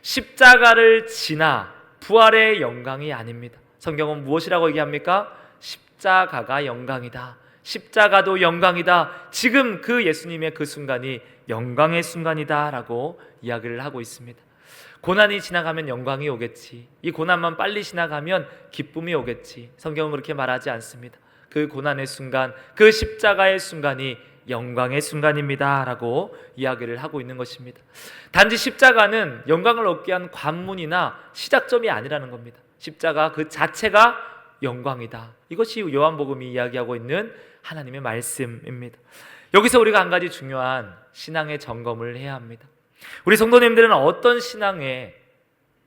십자가를 지나 부활의 영광이 아닙니다. 성경은 무엇이라고 얘기합니까? 십자가가 영광이다. 십자가도 영광이다. 지금 그 예수님의 그 순간이 영광의 순간이다 라고 이야기를 하고 있습니다. 고난이 지나가면 영광이 오겠지, 이 고난만 빨리 지나가면 기쁨이 오겠지, 성경은 그렇게 말하지 않습니다. 그 고난의 순간, 그 십자가의 순간이 영광의 순간입니다 라고 이야기를 하고 있는 것입니다. 단지 십자가는 영광을 얻게 한 관문이나 시작점이 아니라는 겁니다. 십자가 그 자체가 영광이다. 이것이 요한복음이 이야기하고 있는 하나님의 말씀입니다. 여기서 우리가 한 가지 중요한 신앙의 점검을 해야 합니다. 우리 성도님들은 어떤 신앙의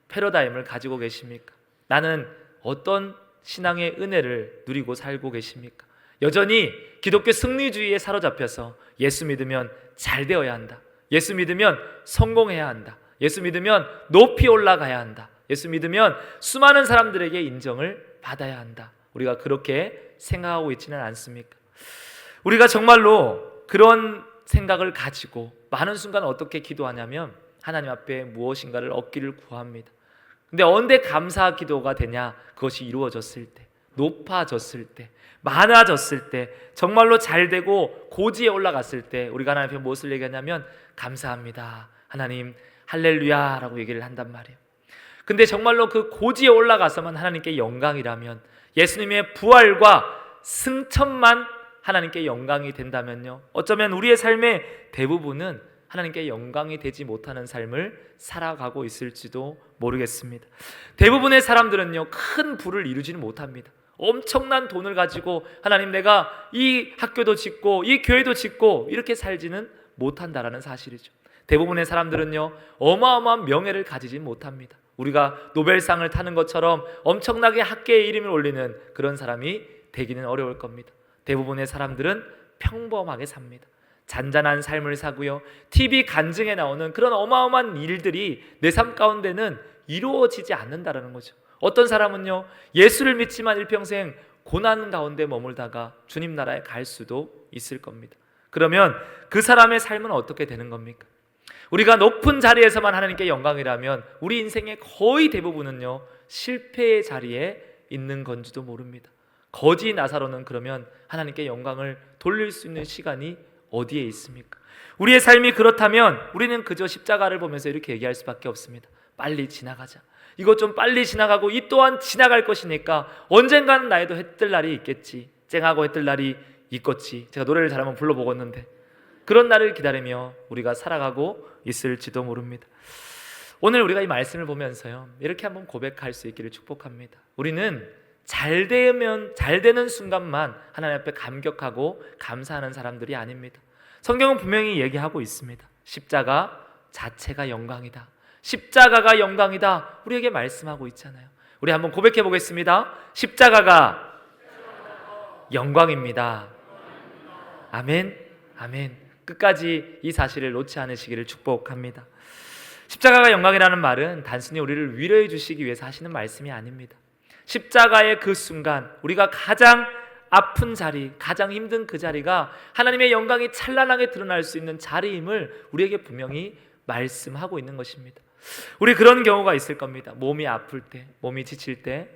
패러다임을 가지고 계십니까? 나는 어떤 신앙의 은혜를 누리고 살고 계십니까? 여전히 기독교 승리주의에 사로잡혀서 예수 믿으면 잘 되어야 한다, 예수 믿으면 성공해야 한다, 예수 믿으면 높이 올라가야 한다, 예수 믿으면 수많은 사람들에게 인정을 받아야 한다, 우리가 그렇게 생각하고 있지는 않습니까? 우리가 정말로 그런 생각을 가지고 많은 순간 어떻게 기도하냐면 하나님 앞에 무엇인가를 얻기를 구합니다. 근데 언제 감사 기도가 되냐? 그것이 이루어졌을 때, 높아졌을 때, 많아졌을 때, 정말로 잘 되고 고지에 올라갔을 때 우리가 하나님 앞에 무엇을 얘기하냐면 감사합니다, 하나님 할렐루야 라고 얘기를 한단 말이에요. 근데 정말로 그 고지에 올라가서만 하나님께 영광이라면, 예수님의 부활과 승천만 하나님께 영광이 된다면요, 어쩌면 우리의 삶의 대부분은 하나님께 영광이 되지 못하는 삶을 살아가고 있을지도 모르겠습니다. 대부분의 사람들은요, 큰 부를 이루지는 못합니다. 엄청난 돈을 가지고 하나님 내가 이 학교도 짓고 이 교회도 짓고 이렇게 살지는 못한다라는 사실이죠. 대부분의 사람들은요, 어마어마한 명예를 가지지 못합니다. 우리가 노벨상을 타는 것처럼 엄청나게 학계의 이름을 올리는 그런 사람이 되기는 어려울 겁니다. 대부분의 사람들은 평범하게 삽니다. 잔잔한 삶을 사고요, TV 간증에 나오는 그런 어마어마한 일들이 내 삶 가운데는 이루어지지 않는다라는 거죠. 어떤 사람은요, 예수를 믿지만 일평생 고난 가운데 머물다가 주님 나라에 갈 수도 있을 겁니다. 그러면 그 사람의 삶은 어떻게 되는 겁니까? 우리가 높은 자리에서만 하나님께 영광이라면 우리 인생의 거의 대부분은요, 실패의 자리에 있는 건지도 모릅니다. 거지 나사로는 그러면 하나님께 영광을 돌릴 수 있는 시간이 어디에 있습니까? 우리의 삶이 그렇다면 우리는 그저 십자가를 보면서 이렇게 얘기할 수밖에 없습니다. 빨리 지나가자. 이것 좀 빨리 지나가고 이 또한 지나갈 것이니까 언젠가는 나에도 해뜰 날이 있겠지. 쨍하고 해뜰 날이 있겠지. 제가 노래를 잘하면 불러보겠는데 그런 날을 기다리며 우리가 살아가고 있을지도 모릅니다. 오늘 우리가 이 말씀을 보면서요, 이렇게 한번 고백할 수 있기를 축복합니다. 우리는 잘 되는 순간만 하나님 앞에 감격하고 감사하는 사람들이 아닙니다. 성경은 분명히 얘기하고 있습니다. 십자가 자체가 영광이다, 십자가가 영광이다, 우리에게 말씀하고 있잖아요. 우리 한번 고백해 보겠습니다. 십자가가 영광입니다. 아멘, 아멘. 끝까지 이 사실을 놓지 않으시기를 축복합니다. 십자가가 영광이라는 말은 단순히 우리를 위로해 주시기 위해서 하시는 말씀이 아닙니다. 십자가의 그 순간, 우리가 가장 아픈 자리, 가장 힘든 그 자리가 하나님의 영광이 찬란하게 드러날 수 있는 자리임을 우리에게 분명히 말씀하고 있는 것입니다. 우리 그런 경우가 있을 겁니다. 몸이 아플 때, 몸이 지칠 때,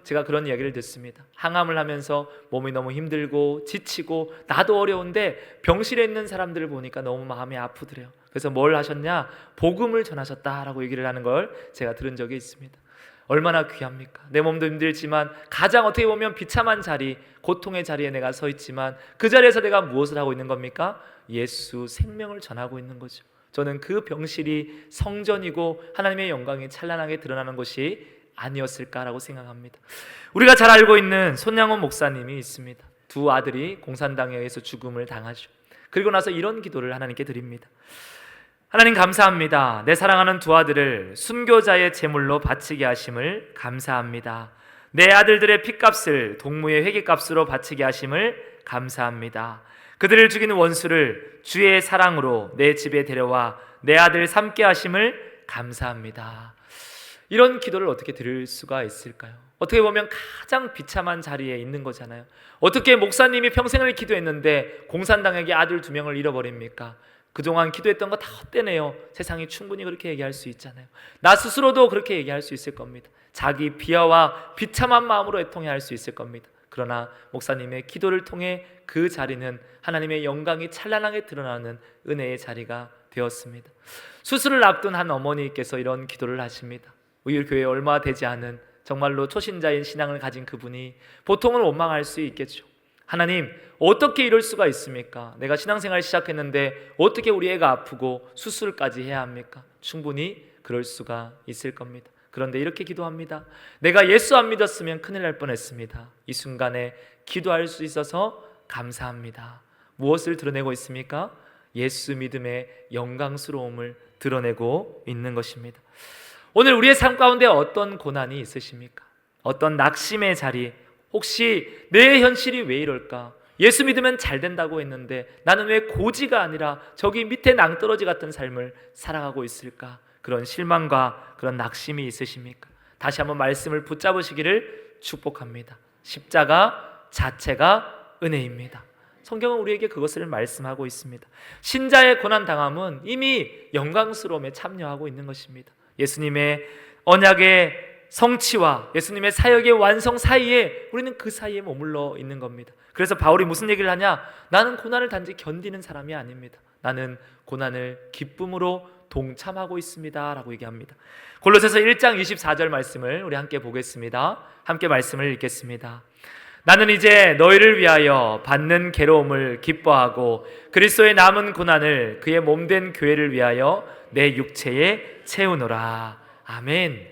제가 그런 이야기를 듣습니다. 항암을 하면서 몸이 너무 힘들고 지치고 나도 어려운데 병실에 있는 사람들을 보니까 너무 마음이 아프더래요. 그래서 뭘 하셨냐? 복음을 전하셨다라고 얘기를 하는 걸 제가 들은 적이 있습니다. 얼마나 귀합니까? 내 몸도 힘들지만 가장 어떻게 보면 비참한 자리, 고통의 자리에 내가 서 있지만 그 자리에서 내가 무엇을 하고 있는 겁니까? 예수 생명을 전하고 있는 거죠. 저는 그 병실이 성전이고 하나님의 영광이 찬란하게 드러나는 것이 아니었을까라고 생각합니다. 우리가 잘 알고 있는 손양원 목사님이 있습니다. 두 아들이 공산당에 의해서 죽음을 당하죠. 그리고 나서 이런 기도를 하나님께 드립니다. 하나님 감사합니다. 내 사랑하는 두 아들을 순교자의 제물로 바치게 하심을 감사합니다. 내 아들들의 핏값을 동무의 회개값으로 바치게 하심을 감사합니다. 그들을 죽이는 원수를 주의 사랑으로 내 집에 데려와 내 아들 삼게 하심을 감사합니다. 이런 기도를 어떻게 드릴 수가 있을까요? 어떻게 보면 가장 비참한 자리에 있는 거잖아요. 어떻게 목사님이 평생을 기도했는데 공산당에게 아들 2명을 잃어버립니까? 그동안 기도했던 거 다 헛되네요. 세상이 충분히 그렇게 얘기할 수 있잖아요. 나 스스로도 그렇게 얘기할 수 있을 겁니다. 자기 비하와 비참한 마음으로 애통해할 수 있을 겁니다. 그러나 목사님의 기도를 통해 그 자리는 하나님의 영광이 찬란하게 드러나는 은혜의 자리가 되었습니다. 수술을 앞둔 한 어머니께서 이런 기도를 하십니다. 우리 교회에 얼마 되지 않은 정말로 초신자인 신앙을 가진 그분이 보통은 원망할 수 있겠죠. 하나님, 어떻게 이럴 수가 있습니까? 내가 신앙생활 시작했는데 어떻게 우리 애가 아프고 수술까지 해야 합니까? 충분히 그럴 수가 있을 겁니다. 그런데 이렇게 기도합니다. 내가 예수 안 믿었으면 큰일 날 뻔했습니다. 이 순간에 기도할 수 있어서 감사합니다. 무엇을 드러내고 있습니까? 예수 믿음의 영광스러움을 드러내고 있는 것입니다. 오늘 우리의 삶 가운데 어떤 고난이 있으십니까? 어떤 낙심의 자리, 혹시 내 현실이 왜 이럴까? 예수 믿으면 잘 된다고 했는데 나는 왜 고지가 아니라 저기 밑에 낭떠러지 같은 삶을 살아가고 있을까? 그런 실망과 그런 낙심이 있으십니까? 다시 한번 말씀을 붙잡으시기를 축복합니다. 십자가 자체가 은혜입니다. 성경은 우리에게 그것을 말씀하고 있습니다. 신자의 고난당함은 이미 영광스러움에 참여하고 있는 것입니다. 예수님의 언약의 성취와 예수님의 사역의 완성 사이에 우리는 그 사이에 머물러 있는 겁니다. 그래서 바울이 무슨 얘기를 하냐? 나는 고난을 단지 견디는 사람이 아닙니다. 나는 고난을 기쁨으로 동참하고 있습니다 라고 얘기합니다. 골로새서 1장 24절 말씀을 우리 함께 보겠습니다. 함께 말씀을 읽겠습니다. 나는 이제 너희를 위하여 받는 괴로움을 기뻐하고 그리스도의 남은 고난을 그의 몸된 교회를 위하여 내 육체에 채우노라. 아멘.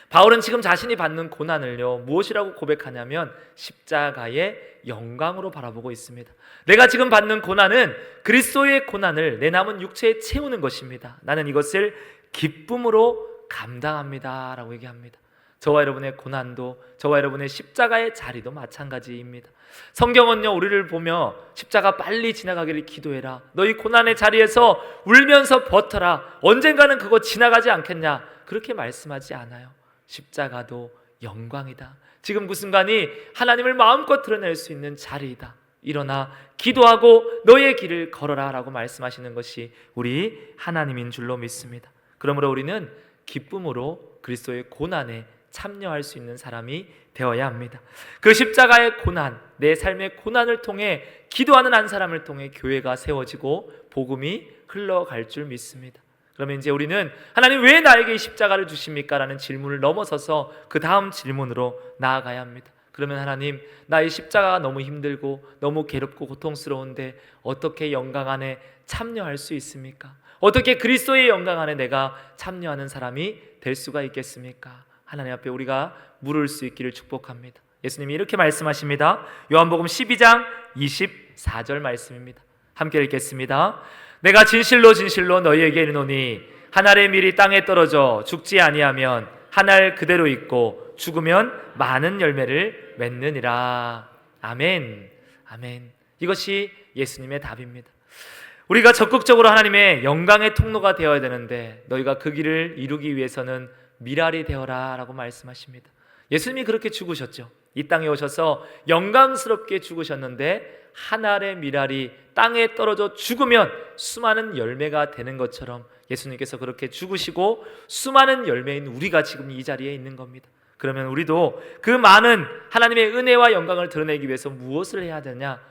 바울은 지금 자신이 받는 고난을요, 무엇이라고 고백하냐면 십자가의 영광으로 바라보고 있습니다. 내가 지금 받는 고난은 그리스도의 고난을 내 남은 육체에 채우는 것입니다. 나는 이것을 기쁨으로 감당합니다 라고 얘기합니다. 저와 여러분의 고난도, 저와 여러분의 십자가의 자리도 마찬가지입니다. 성경은요, 우리를 보며 십자가 빨리 지나가기를 기도해라, 너희 고난의 자리에서 울면서 버텨라, 언젠가는 그거 지나가지 않겠냐, 그렇게 말씀하지 않아요. 십자가도 영광이다. 지금 그 순간이 하나님을 마음껏 드러낼 수 있는 자리이다. 일어나 기도하고 너의 길을 걸어라 라고 말씀하시는 것이 우리 하나님인 줄로 믿습니다. 그러므로 우리는 기쁨으로 그리스도의 고난에 참여할 수 있는 사람이 되어야 합니다. 그 십자가의 고난, 내 삶의 고난을 통해 기도하는 한 사람을 통해 교회가 세워지고 복음이 흘러갈 줄 믿습니다. 그러면 이제 우리는 하나님 왜 나에게 이 십자가를 주십니까? 라는 질문을 넘어서서 그 다음 질문으로 나아가야 합니다. 그러면 하나님, 나의 십자가가 너무 힘들고 너무 괴롭고 고통스러운데 어떻게 영광 안에 참여할 수 있습니까? 어떻게 그리스도의 영광 안에 내가 참여하는 사람이 될 수가 있겠습니까? 하나님 앞에 우리가 물을 수 있기를 축복합니다. 예수님이 이렇게 말씀하십니다. 요한복음 12장 24절 말씀입니다. 함께 읽겠습니다. 내가 진실로 진실로 너희에게 이르노니 한 알의 밀이 땅에 떨어져 죽지 아니하면 한 알 그대로 있고 죽으면 많은 열매를 맺느니라. 아멘. 아멘. 이것이 예수님의 답입니다. 우리가 적극적으로 하나님의 영광의 통로가 되어야 되는데 너희가 그 길을 이루기 위해서는 밀알이 되어라 라고 말씀하십니다. 예수님이 그렇게 죽으셨죠. 이 땅에 오셔서 영광스럽게 죽으셨는데 한 알의 밀알이 땅에 떨어져 죽으면 수많은 열매가 되는 것처럼 예수님께서 그렇게 죽으시고 수많은 열매인 우리가 지금 이 자리에 있는 겁니다. 그러면 우리도 그 많은 하나님의 은혜와 영광을 드러내기 위해서 무엇을 해야 되냐?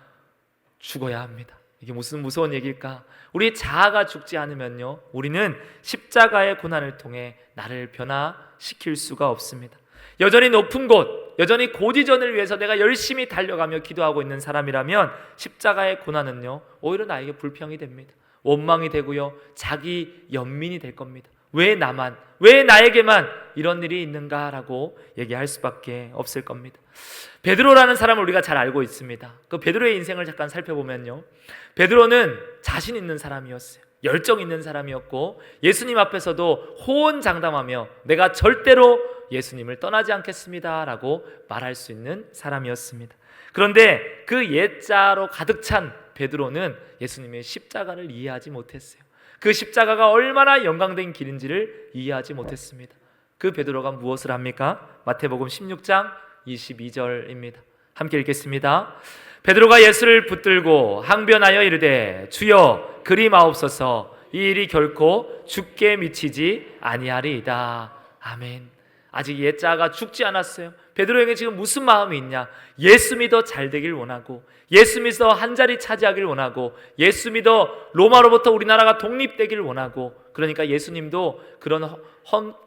죽어야 합니다. 이게 무슨 무서운 얘기일까? 우리 자아가 죽지 않으면요, 우리는 십자가의 고난을 통해 나를 변화시킬 수가 없습니다. 여전히 높은 곳, 여전히 고지전을 위해서 내가 열심히 달려가며 기도하고 있는 사람이라면 십자가의 고난은요, 오히려 나에게 불평이 됩니다. 원망이 되고요, 자기 연민이 될 겁니다. 왜 나만, 왜 나에게만 이런 일이 있는가라고 얘기할 수밖에 없을 겁니다. 베드로라는 사람을 우리가 잘 알고 있습니다. 그 베드로의 인생을 잠깐 살펴보면요, 베드로는 자신 있는 사람이었어요. 열정 있는 사람이었고 예수님 앞에서도 호언장담하며 내가 절대로 예수님을 떠나지 않겠습니다 라고 말할 수 있는 사람이었습니다. 그런데 그 옛자로 가득 찬 베드로는 예수님의 십자가를 이해하지 못했어요. 그 십자가가 얼마나 영광된 길인지를 이해하지 못했습니다. 그 베드로가 무엇을 합니까? 마태복음 16장 22절입니다. 함께 읽겠습니다. 베드로가 예수를 붙들고 항변하여 이르되 주여 그리 마옵소서, 이 일이 결코 죽게 미치지 아니하리이다. 아멘. 아직 옛자가 죽지 않았어요. 베드로에게 지금 무슨 마음이 있냐? 예수 믿어 잘 되길 원하고, 예수 믿어 한 자리 차지하길 원하고, 예수 믿어 로마로부터 우리나라가 독립되길 원하고. 그러니까 예수님도 그런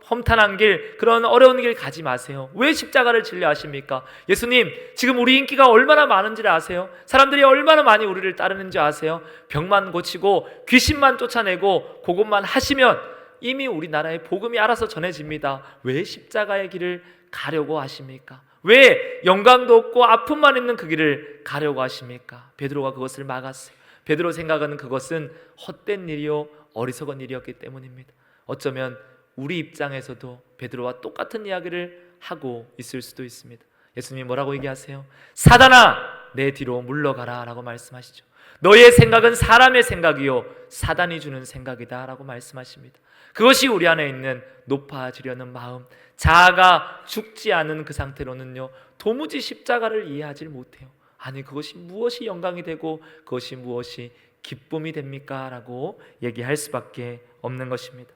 험탄한 길, 그런 어려운 길 가지 마세요. 왜 십자가를 지려 하십니까? 예수님, 지금 우리 인기가 얼마나 많은지를 아세요? 사람들이 얼마나 많이 우리를 따르는지 아세요? 병만 고치고 귀신만 쫓아내고 그것만 하시면 이미 우리나라의 복음이 알아서 전해집니다. 왜 십자가의 길을 가려고 하십니까? 왜 영광도 없고 아픔만 있는 그 길을 가려고 하십니까? 베드로가 그것을 막았어요. 베드로 생각은 그것은 헛된 일이요 어리석은 일이었기 때문입니다. 어쩌면 우리 입장에서도 베드로와 똑같은 이야기를 하고 있을 수도 있습니다. 예수님이 뭐라고 얘기하세요? 사단아, 내 뒤로 물러가라 라고 말씀하시죠. 너의 생각은 사람의 생각이요 사단이 주는 생각이다 라고 말씀하십니다. 그것이 우리 안에 있는 높아지려는 마음, 자아가 죽지 않은 그 상태로는요 도무지 십자가를 이해하지 못해요. 아니, 그것이 무엇이 영광이 되고 그것이 무엇이 기쁨이 됩니까? 라고 얘기할 수밖에 없는 것입니다.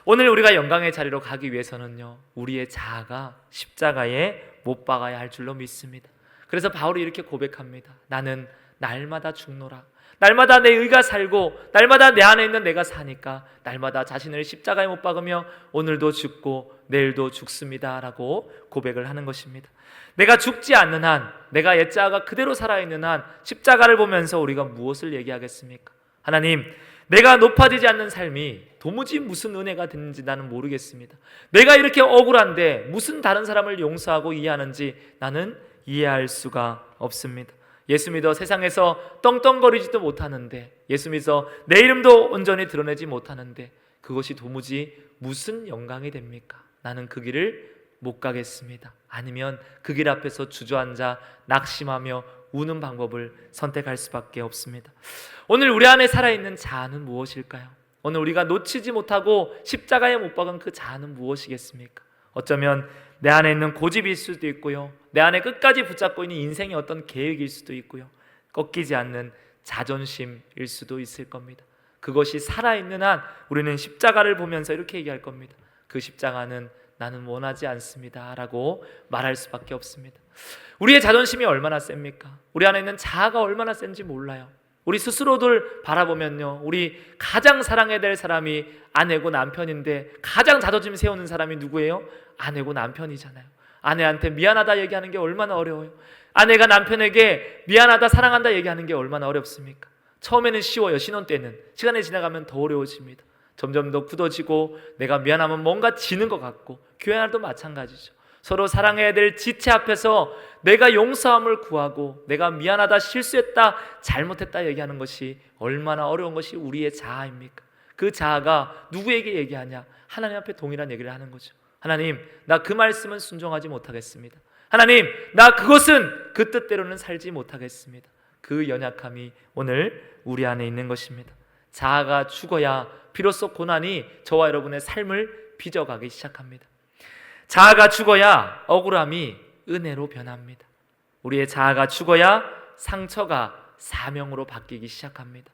오늘 우리가 영광의 자리로 가기 위해서는요 우리의 자아가 십자가에 못 박아야 할 줄로 믿습니다. 그래서 바울이 이렇게 고백합니다. 나는 날마다 죽노라. 날마다 내 의가 살고 날마다 내 안에 있는 내가 사니까 날마다 자신을 십자가에 못 박으며 오늘도 죽고 내일도 죽습니다 라고 고백을 하는 것입니다. 내가 죽지 않는 한, 내가 옛자아가 그대로 살아있는 한 십자가를 보면서 우리가 무엇을 얘기하겠습니까? 하나님, 내가 높아지지 않는 삶이 도무지 무슨 은혜가 됐는지 나는 모르겠습니다. 내가 이렇게 억울한데 무슨 다른 사람을 용서하고 이해하는지 나는 이해할 수가 없습니다. 예수 믿어 세상에서 떵떵거리지도 못하는데, 예수 믿어 내 이름도 온전히 드러내지 못하는데 그것이 도무지 무슨 영광이 됩니까? 나는 그 길을 못 가겠습니다. 아니면 그 길 앞에서 주저앉아 낙심하며 우는 방법을 선택할 수밖에 없습니다. 오늘 우리 안에 살아있는 자아는 무엇일까요? 오늘 우리가 놓치지 못하고 십자가에 못 박은 그 자아는 무엇이겠습니까? 어쩌면 내 안에 있는 고집일 수도 있고요, 내 안에 끝까지 붙잡고 있는 인생의 어떤 계획일 수도 있고요, 꺾이지 않는 자존심일 수도 있을 겁니다. 그것이 살아있는 한 우리는 십자가를 보면서 이렇게 얘기할 겁니다. 그 십자가는 나는 원하지 않습니다 라고 말할 수밖에 없습니다. 우리의 자존심이 얼마나 셉니까? 우리 안에 있는 자아가 얼마나 센지 몰라요. 우리 스스로들 바라보면요, 우리 가장 사랑해야 될 사람이 아내고 남편인데 가장 자존심 세우는 사람이 누구예요? 아내고 남편이잖아요. 아내한테 미안하다 얘기하는 게 얼마나 어려워요. 아내가 남편에게 미안하다 사랑한다 얘기하는 게 얼마나 어렵습니까? 처음에는 쉬워요. 신혼 때는. 시간이 지나가면 더 어려워집니다. 점점 더 굳어지고 내가 미안하면 뭔가 지는 것 같고, 교회 안도 마찬가지죠. 서로 사랑해야 될 지체 앞에서 내가 용서함을 구하고 내가 미안하다, 실수했다, 잘못했다 얘기하는 것이 얼마나 어려운 것이 우리의 자아입니까? 그 자아가 누구에게 얘기하냐? 하나님 앞에 동일한 얘기를 하는 거죠. 하나님, 나 그 말씀은 순종하지 못하겠습니다. 하나님, 나 그것은 그 뜻대로는 살지 못하겠습니다. 그 연약함이 오늘 우리 안에 있는 것입니다. 자아가 죽어야 비로소 고난이 저와 여러분의 삶을 빚어가기 시작합니다. 자아가 죽어야 억울함이 은혜로 변합니다. 우리의 자아가 죽어야 상처가 사명으로 바뀌기 시작합니다.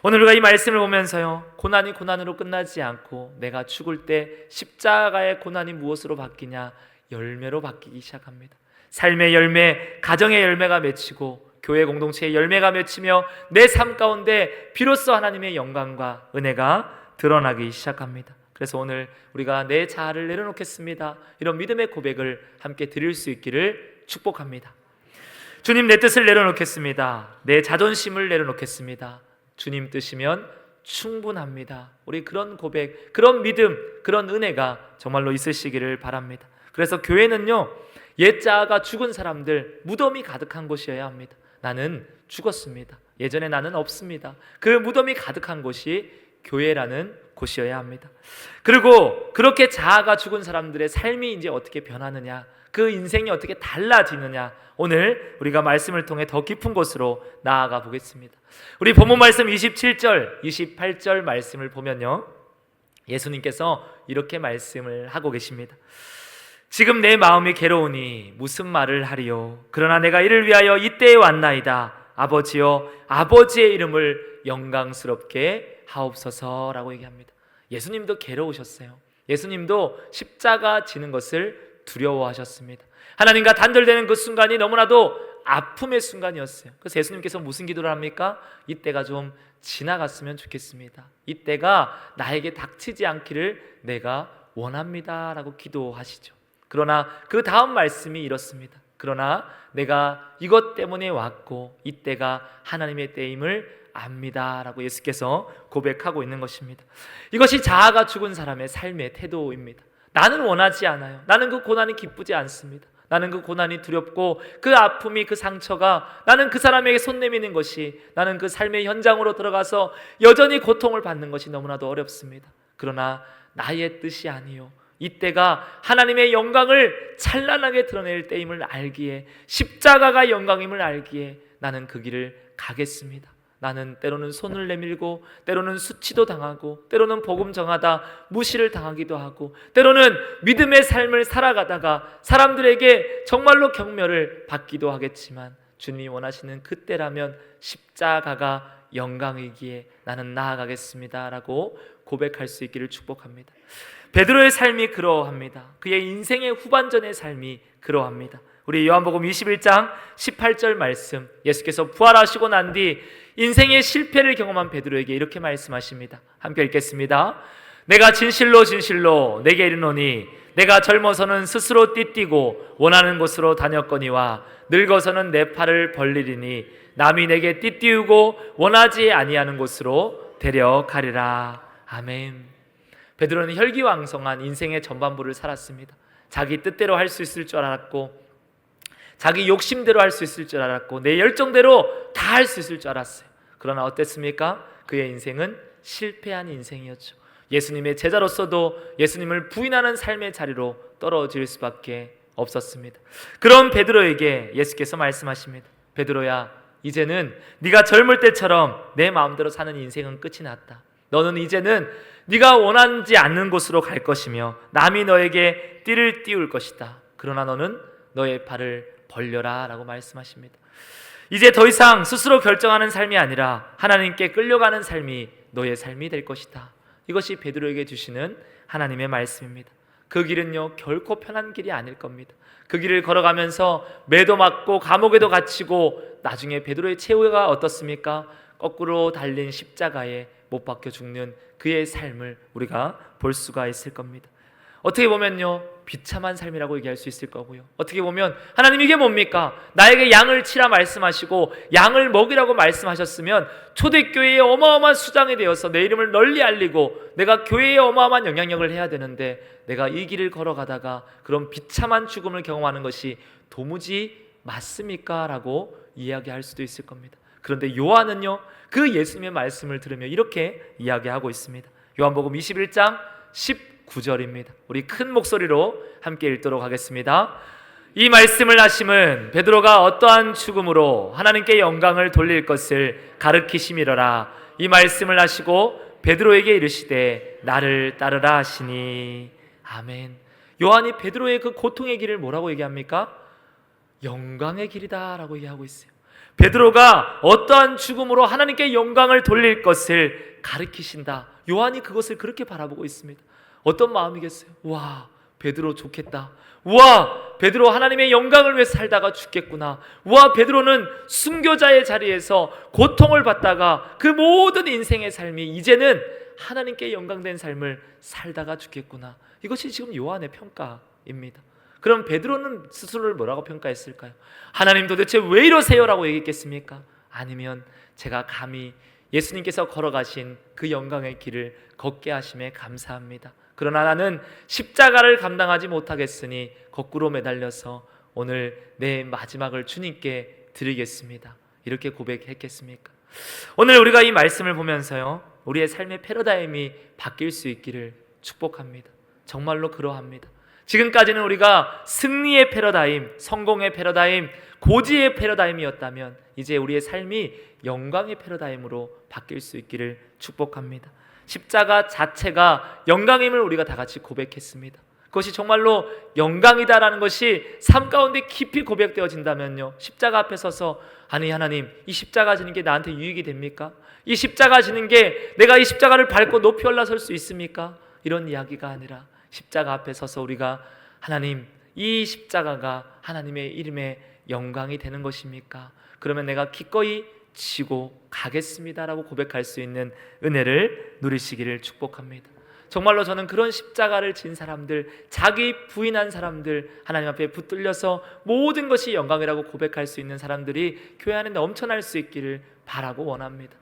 오늘 우리가 이 말씀을 보면서요, 고난이 고난으로 끝나지 않고 내가 죽을 때 십자가의 고난이 무엇으로 바뀌냐? 열매로 바뀌기 시작합니다. 삶의 열매, 가정의 열매가 맺히고 교회 공동체의 열매가 맺히며 내 삶 가운데 비로소 하나님의 영광과 은혜가 드러나기 시작합니다. 그래서 오늘 우리가 내 자아를 내려놓겠습니다, 이런 믿음의 고백을 함께 드릴 수 있기를 축복합니다. 주님, 내 뜻을 내려놓겠습니다. 내 자존심을 내려놓겠습니다. 주님 뜻이면 충분합니다. 우리 그런 고백, 그런 믿음, 그런 은혜가 정말로 있으시기를 바랍니다. 그래서 교회는요, 옛 자아가 죽은 사람들, 무덤이 가득한 곳이어야 합니다. 나는 죽었습니다. 예전에 나는 없습니다. 그 무덤이 가득한 곳이 교회라는 곳이어야 합니다. 그리고 그렇게 자아가 죽은 사람들의 삶이 이제 어떻게 변하느냐, 그 인생이 어떻게 달라지느냐, 오늘 우리가 말씀을 통해 더 깊은 곳으로 나아가 보겠습니다. 우리 본문 말씀 27절, 28절 말씀을 보면요, 예수님께서 이렇게 말씀을 하고 계십니다. 지금 내 마음이 괴로우니 무슨 말을 하리요. 그러나 내가 이를 위하여 이때에 왔나이다. 아버지여, 아버지의 이름을 영광스럽게 하옵소서라고 얘기합니다. 예수님도 괴로우셨어요. 예수님도 십자가 지는 것을 두려워하셨습니다. 하나님과 단절되는 그 순간이 너무나도 아픔의 순간이었어요. 그래서 예수님께서 무슨 기도를 합니까? 이때가 좀 지나갔으면 좋겠습니다. 이때가 나에게 닥치지 않기를 내가 원합니다 라고 기도하시죠. 그러나 그 다음 말씀이 이렇습니다. 그러나 내가 이것 때문에 왔고 이때가 하나님의 때임을 압니다 라고 예수께서 고백하고 있는 것입니다. 이것이 자아가 죽은 사람의 삶의 태도입니다. 나는 원하지 않아요. 나는 그 고난이 기쁘지 않습니다. 나는 그 고난이 두렵고 그 아픔이, 그 상처가 나는 그 사람에게 손 내미는 것이, 나는 그 삶의 현장으로 들어가서 여전히 고통을 받는 것이 너무나도 어렵습니다. 그러나 나의 뜻이 아니요, 이때가 하나님의 영광을 찬란하게 드러낼 때임을 알기에, 십자가가 영광임을 알기에 나는 그 길을 가겠습니다. 나는 때로는 손을 내밀고, 때로는 수치도 당하고, 때로는 복음 정하다 무시를 당하기도 하고, 때로는 믿음의 삶을 살아가다가 사람들에게 정말로 경멸을 받기도 하겠지만, 주님이 원하시는 그때라면 십자가가 영광이기에 나는 나아가겠습니다 라고 고백할 수 있기를 축복합니다. 베드로의 삶이 그러합니다. 그의 인생의 후반전의 삶이 그러합니다. 우리 요한복음 21장 18절 말씀, 예수께서 부활하시고 난 뒤 인생의 실패를 경험한 베드로에게 이렇게 말씀하십니다. 함께 읽겠습니다. 내가 진실로 진실로 내게 이르노니 내가 젊어서는 스스로 띠뛰고 원하는 곳으로 다녔거니와 늙어서는 내 팔을 벌리리니 남이 내게 띠띠우고 원하지 아니하는 곳으로 데려가리라. 아멘. 베드로는 혈기왕성한 인생의 전반부를 살았습니다. 자기 뜻대로 할 수 있을 줄 알았고, 자기 욕심대로 할 수 있을 줄 알았고, 내 열정대로 다 할 수 있을 줄 알았어요. 그러나 어땠습니까? 그의 인생은 실패한 인생이었죠. 예수님의 제자로서도 예수님을 부인하는 삶의 자리로 떨어질 수밖에 없었습니다. 그런 베드로에게 예수께서 말씀하십니다. 베드로야, 이제는 네가 젊을 때처럼 내 마음대로 사는 인생은 끝이 났다. 너는 이제는 네가 원하지 않는 곳으로 갈 것이며 남이 너에게 띠를 띄울 것이다. 그러나 너는 너의 팔을 벌려라 라고 말씀하십니다. 이제 더 이상 스스로 결정하는 삶이 아니라 하나님께 끌려가는 삶이 너의 삶이 될 것이다. 이것이 베드로에게 주시는 하나님의 말씀입니다. 그 길은요, 결코 편한 길이 아닐 겁니다. 그 길을 걸어가면서 매도 맞고 감옥에도 갇히고, 나중에 베드로의 최후가 어떻습니까? 거꾸로 달린 십자가에 못 박혀 죽는 그의 삶을 우리가 볼 수가 있을 겁니다. 어떻게 보면요, 비참한 삶이라고 얘기할 수 있을 거고요, 어떻게 보면 하나님 이게 뭡니까? 나에게 양을 치라 말씀하시고 양을 먹이라고 말씀하셨으면 초대교회의 어마어마한 수장이 되어서 내 이름을 널리 알리고 내가 교회에 어마어마한 영향력을 해야 되는데, 내가 이 길을 걸어가다가 그런 비참한 죽음을 경험하는 것이 도무지 맞습니까? 라고 이야기할 수도 있을 겁니다. 그런데 요한은요, 그 예수님의 말씀을 들으며 이렇게 이야기하고 있습니다. 요한복음 21장 19절입니다. 우리 큰 목소리로 함께 읽도록 하겠습니다. 이 말씀을 하심은 베드로가 어떠한 죽음으로 하나님께 영광을 돌릴 것을 가르치심이로라. 이 말씀을 하시고 베드로에게 이르시되 나를 따르라 하시니. 아멘. 요한이 베드로의 그 고통의 길을 뭐라고 얘기합니까? 영광의 길이다 라고 얘기하고 있어요. 베드로가 어떠한 죽음으로 하나님께 영광을 돌릴 것을 가르치신다. 요한이 그것을 그렇게 바라보고 있습니다. 어떤 마음이겠어요? 와, 베드로 좋겠다. 와, 베드로 하나님의 영광을 위해 살다가 죽겠구나. 와, 베드로는 순교자의 자리에서 고통을 받다가 그 모든 인생의 삶이 이제는 하나님께 영광된 삶을 살다가 죽겠구나. 이것이 지금 요한의 평가입니다. 그럼 베드로는 스스로를 뭐라고 평가했을까요? 하나님 도대체 왜 이러세요? 라고 얘기했겠습니까? 아니면 제가 감히 예수님께서 걸어가신 그 영광의 길을 걷게 하심에 감사합니다. 그러나 나는 십자가를 감당하지 못하겠으니 거꾸로 매달려서 오늘 내 마지막을 주님께 드리겠습니다. 이렇게 고백했겠습니까? 오늘 우리가 이 말씀을 보면서요, 우리의 삶의 패러다임이 바뀔 수 있기를 축복합니다. 정말로 그러합니다. 지금까지는 우리가 승리의 패러다임, 성공의 패러다임, 고지의 패러다임이었다면 이제 우리의 삶이 영광의 패러다임으로 바뀔 수 있기를 축복합니다. 십자가 자체가 영광임을 우리가 다 같이 고백했습니다. 그것이 정말로 영광이다라는 것이 삶 가운데 깊이 고백되어진다면요, 십자가 앞에 서서 아니 하나님, 이 십자가 지는 게 나한테 유익이 됩니까? 이 십자가 지는 게 내가 이 십자가를 밟고 높이 올라설 수 있습니까? 이런 이야기가 아니라 십자가 앞에 서서 우리가 하나님, 이 십자가가 하나님의 이름의 영광이 되는 것입니까? 그러면 내가 기꺼이 지고 가겠습니다라고 고백할 수 있는 은혜를 누리시기를 축복합니다. 정말로 저는 그런 십자가를 진 사람들, 자기 부인한 사람들, 하나님 앞에 붙들려서 모든 것이 영광이라고 고백할 수 있는 사람들이 교회 안에 넘쳐날 수 있기를 바라고 원합니다.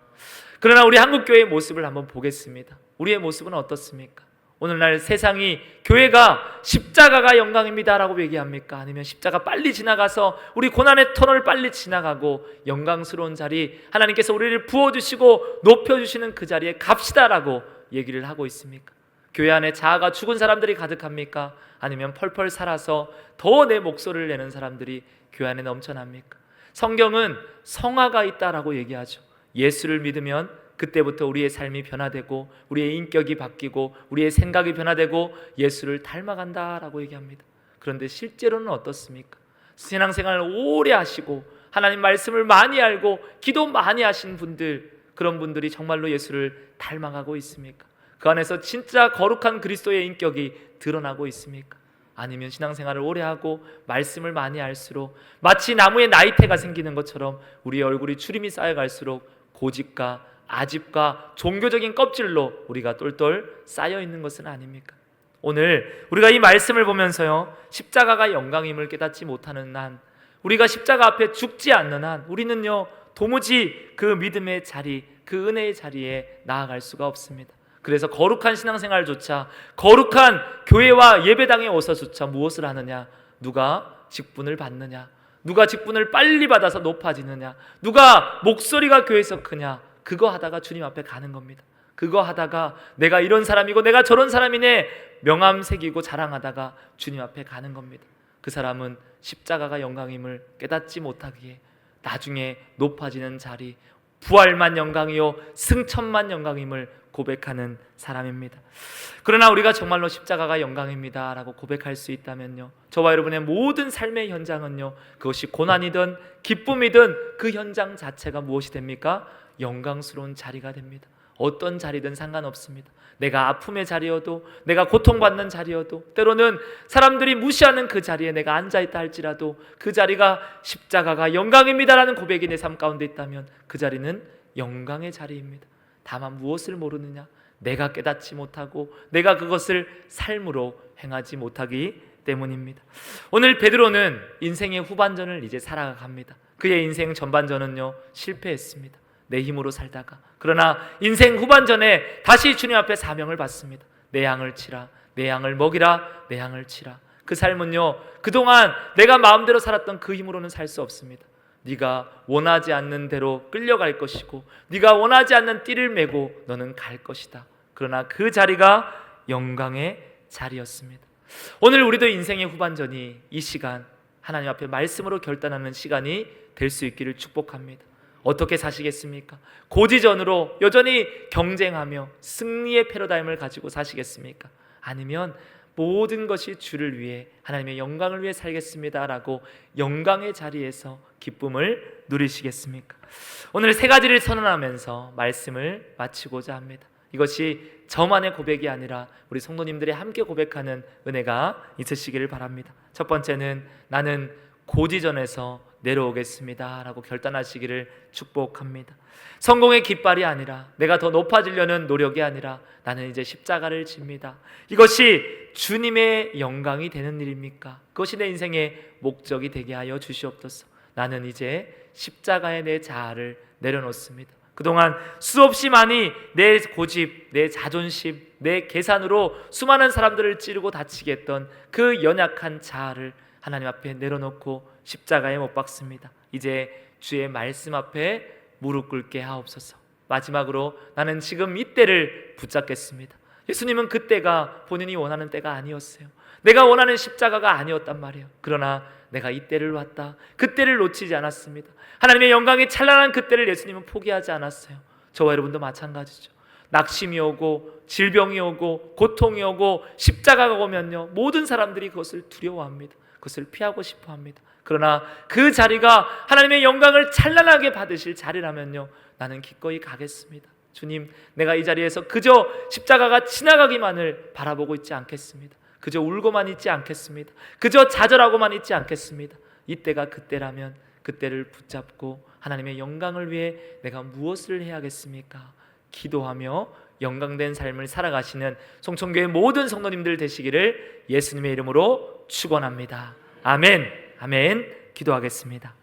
그러나 우리 한국교회의 모습을 한번 보겠습니다. 우리의 모습은 어떻습니까? 오늘날 세상이 교회가 십자가가 영광입니다라고 얘기합니까? 아니면 십자가 빨리 지나가서 우리 고난의 터널 빨리 지나가고 영광스러운 자리, 하나님께서 우리를 부어주시고 높여주시는 그 자리에 갑시다라고 얘기를 하고 있습니까? 교회 안에 자아가 죽은 사람들이 가득합니까? 아니면 펄펄 살아서 더 내 목소리를 내는 사람들이 교회 안에 넘쳐납니까? 성경은 성화가 있다라고 얘기하죠. 예수를 믿으면 그때부터 우리의 삶이 변화되고 우리의 인격이 바뀌고 우리의 생각이 변화되고 예수를 닮아간다라고 얘기합니다. 그런데 실제로는 어떻습니까? 신앙생활을 오래 하시고 하나님 말씀을 많이 알고 기도 많이 하신 분들, 그런 분들이 정말로 예수를 닮아가고 있습니까? 그 안에서 진짜 거룩한 그리스도의 인격이 드러나고 있습니까? 아니면 신앙생활을 오래 하고 말씀을 많이 알수록 마치 나무에 나이테가 생기는 것처럼 우리의 얼굴이 주름이 쌓여갈수록 고집과 아집과 종교적인 껍질로 우리가 똘똘 쌓여 있는 것은 아닙니까? 오늘 우리가 이 말씀을 보면서요, 십자가가 영광임을 깨닫지 못하는 한, 우리가 십자가 앞에 죽지 않는 한 우리는요 도무지 그 믿음의 자리, 그 은혜의 자리에 나아갈 수가 없습니다. 그래서 거룩한 신앙생활조차, 거룩한 교회와 예배당에 오서조차 무엇을 하느냐? 누가 직분을 받느냐? 누가 직분을 빨리 받아서 높아지느냐? 누가 목소리가 교회에서 크냐? 그거 하다가 주님 앞에 가는 겁니다. 그거 하다가 내가 이런 사람이고 내가 저런 사람이네 명함 새기고 자랑하다가 주님 앞에 가는 겁니다. 그 사람은 십자가가 영광임을 깨닫지 못하기에 나중에 높아지는 자리, 부활만 영광이요 승천만 영광임을 고백하는 사람입니다. 그러나 우리가 정말로 십자가가 영광입니다 라고 고백할 수 있다면요, 저와 여러분의 모든 삶의 현장은요, 그것이 고난이든 기쁨이든 그 현장 자체가 무엇이 됩니까? 영광스러운 자리가 됩니다. 어떤 자리든 상관없습니다. 내가 아픔의 자리여도, 내가 고통받는 자리여도, 때로는 사람들이 무시하는 그 자리에 내가 앉아있다 할지라도 그 자리가 십자가가 영광입니다라는 고백이 내 삶 가운데 있다면 그 자리는 영광의 자리입니다. 다만 무엇을 모르느냐? 내가 깨닫지 못하고 내가 그것을 삶으로 행하지 못하기 때문입니다. 오늘 베드로는 인생의 후반전을 이제 살아갑니다. 그의 인생 전반전은요 실패했습니다. 내 힘으로 살다가, 그러나 인생 후반전에 다시 주님 앞에 사명을 받습니다. 내 양을 치라, 내 양을 먹이라, 내 양을 치라. 그 삶은요, 그동안 내가 마음대로 살았던 그 힘으로는 살 수 없습니다. 네가 원하지 않는 대로 끌려갈 것이고 네가 원하지 않는 띠를 메고 너는 갈 것이다. 그러나 그 자리가 영광의 자리였습니다. 오늘 우리도 인생의 후반전이 이 시간 하나님 앞에 말씀으로 결단하는 시간이 될 수 있기를 축복합니다. 어떻게 사시겠습니까? 고지전으로 여전히 경쟁하며 승리의 패러다임을 가지고 사시겠습니까? 아니면 모든 것이 주를 위해, 하나님의 영광을 위해 살겠습니다라고 영광의 자리에서 기쁨을 누리시겠습니까? 오늘 세 가지를 선언하면서 말씀을 마치고자 합니다. 이것이 저만의 고백이 아니라 우리 성도님들이 함께 고백하는 은혜가 있으시기를 바랍니다. 첫 번째는 나는 고지전에서 내려오겠습니다 라고 결단하시기를 축복합니다. 성공의 깃발이 아니라, 내가 더 높아지려는 노력이 아니라 나는 이제 십자가를 집니다. 이것이 주님의 영광이 되는 일입니까? 그것이 내 인생의 목적이 되게 하여 주시옵소서. 나는 이제 십자가에 내 자아를 내려놓습니다. 그동안 수없이 많이 내 고집, 내 자존심, 내 계산으로 수많은 사람들을 찌르고 다치게 했던 그 연약한 자아를 하나님 앞에 내려놓고 십자가에 못 박습니다. 이제 주의 말씀 앞에 무릎 꿇게 하옵소서. 마지막으로 나는 지금 이 때를 붙잡겠습니다. 예수님은 그때가 본인이 원하는 때가 아니었어요. 내가 원하는 십자가가 아니었단 말이에요. 그러나 내가 이 때를 왔다. 그 때를 놓치지 않았습니다. 하나님의 영광이 찬란한 그 때를 예수님은 포기하지 않았어요. 저와 여러분도 마찬가지죠. 낙심이 오고 질병이 오고 고통이 오고 십자가가 오면요, 모든 사람들이 그것을 두려워합니다. 그것을 피하고 싶어 합니다. 그러나 그 자리가 하나님의 영광을 찬란하게 받으실 자리라면요, 나는 기꺼이 가겠습니다. 주님, 내가 이 자리에서 그저 십자가가 지나가기만을 바라보고 있지 않겠습니다. 그저 울고만 있지 않겠습니다. 그저 좌절하고만 있지 않겠습니다. 이때가 그때라면 그때를 붙잡고 하나님의 영광을 위해 내가 무엇을 해야겠습니까? 기도하며 영광된 삶을 살아가시는 송천교회 모든 성도님들 되시기를 예수님의 이름으로 축원합니다. 아멘. 아멘. 기도하겠습니다.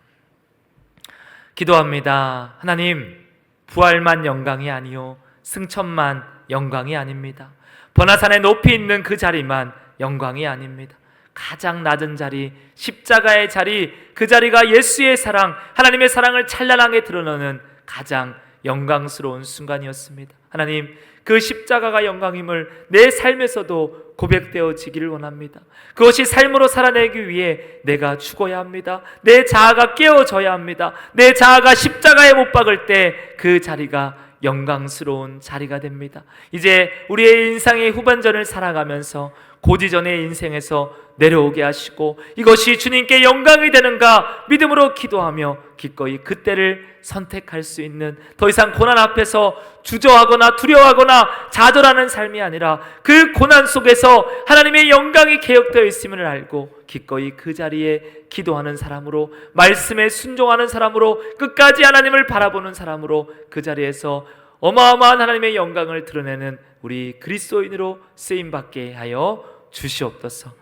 기도합니다. 하나님, 부활만 영광이 아니요 승천만 영광이 아닙니다. 번화산에 높이 있는 그 자리만 영광이 아닙니다. 가장 낮은 자리, 십자가의 자리, 그 자리가 예수의 사랑, 하나님의 사랑을 찬란하게 드러내는 가장 영광스러운 순간이었습니다. 하나님, 그 십자가가 영광임을 내 삶에서도 고백되어지기를 원합니다. 그것이 삶으로 살아내기 위해 내가 죽어야 합니다. 내 자아가 깨어져야 합니다. 내 자아가 십자가에 못 박을 때 그 자리가 영광스러운 자리가 됩니다. 이제 우리의 인생의 후반전을 살아가면서 고지전의 인생에서 내려오게 하시고 이것이 주님께 영광이 되는가 믿음으로 기도하며 기꺼이 그때를 선택할 수 있는, 더 이상 고난 앞에서 주저하거나 두려워하거나 좌절하는 삶이 아니라 그 고난 속에서 하나님의 영광이 개혁되어 있음을 알고 기꺼이 그 자리에 기도하는 사람으로, 말씀에 순종하는 사람으로, 끝까지 하나님을 바라보는 사람으로 그 자리에서 어마어마한 하나님의 영광을 드러내는 우리 그리스도인으로 쓰임받게 하여 주시옵소서.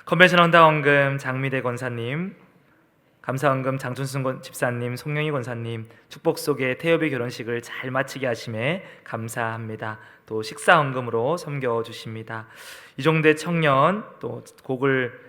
컨벤션 헌당원금 장미대 권사님, 감사헌금 장춘순 집사님, 송영희 권사님, 축복 속에 태엽의 결혼식을 잘 마치게 하심에 감사합니다. 또 식사헌금으로 섬겨주십니다. 이종대 청년, 또 곡을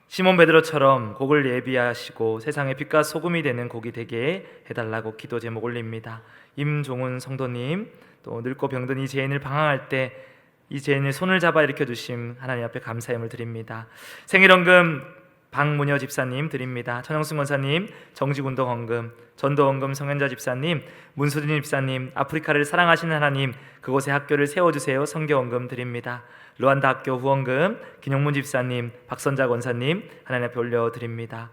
시몬 베드로처럼 곡을 예비하시고 세상의 빛과 소금이 되는 곡이 되게 해달라고 기도 제목 올립니다. 임종훈 성도님, 또 늙고 병든 이 죄인을 방황할 때 이 죄인의 손을 잡아 일으켜 주심 하나님 앞에 감사함을 드립니다. 생일헌금 박문여 집사님 드립니다. 천영순 권사님, 정직운동 헌금, 전도헌금 성현자 집사님, 문수진 집사님, 아프리카를 사랑하시는 하나님 그곳에 학교를 세워주세요. 성교헌금 드립니다. 루안다 학교 후원금 김영문 집사님, 박선자 권사님 하나님 앞에 올려드립니다.